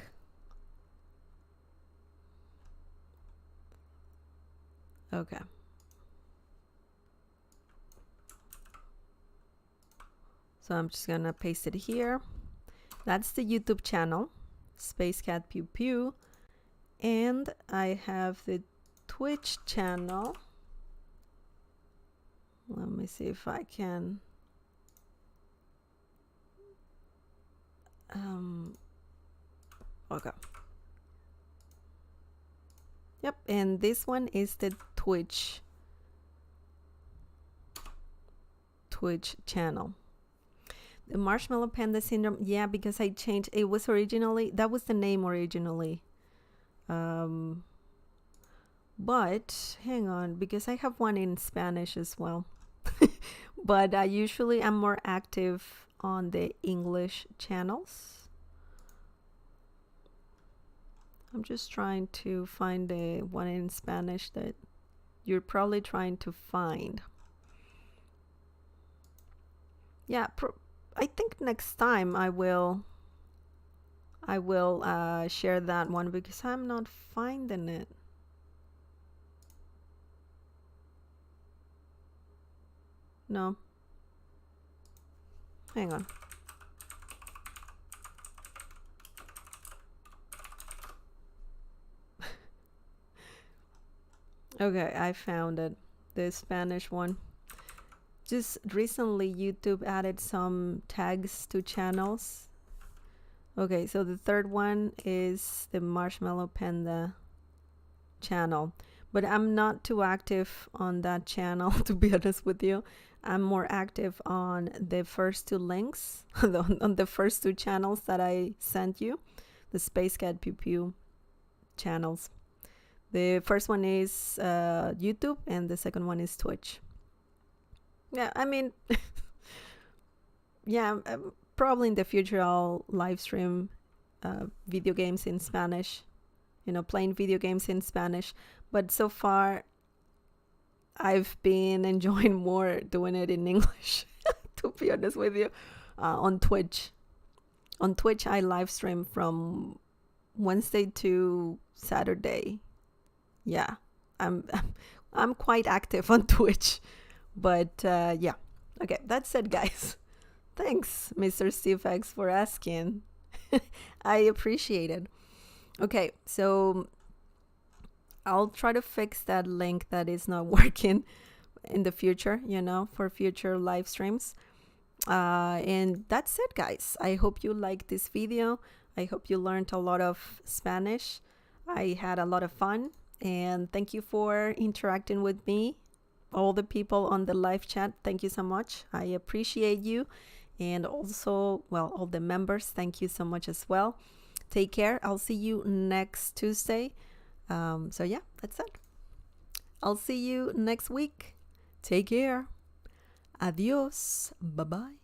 Okay. So I'm just gonna paste it here. That's the YouTube channel, Space Cat Pew Pew. And I have the Twitch channel. Let me see if I can okay. Yep, and this one is the Twitch Twitch channel. The Marshmallow Panda Syndrome, yeah, because I changed. It was originally, that was the name originally. But hang on, because I have one in Spanish as well. But usually I'm more active on the English channels. I'm just trying to find the one in Spanish that you're probably trying to find. Yeah, I think next time I will share that one because I'm not finding it. No. Hang on. Okay, I found it. The Spanish one. Just recently, YouTube added some tags to channels. Okay, so the third one is the Marshmallow Panda channel. But I'm not too active on that channel, to be honest with you. I'm more active on the first two links, on the first two channels that I sent you, the Space Cat Pew Pew channels. The first one is YouTube, and the second one is Twitch. Yeah, I mean, yeah, probably in the future I'll live stream video games in Spanish, playing video games in Spanish. But so far, I've been enjoying more doing it in English, to be honest with you, on Twitch. On Twitch, I live stream from Wednesday to Saturday. Yeah, I'm quite active on Twitch. But yeah, okay, that's it, guys. Thanks, Mr. Steve X, for asking. I appreciate it. Okay, so I'll try to fix that link that is not working in the future, for future live streams. And that's it, guys. I hope you liked this video. I hope you learned a lot of Spanish. I had a lot of fun. And thank you for interacting with me. All the people on the live chat, thank you so much. I appreciate you. And also, well, all the members, thank you so much as well. Take care. I'll see you next Tuesday. So yeah, that's it. I'll see you next week. Take care. Adios. Bye-bye.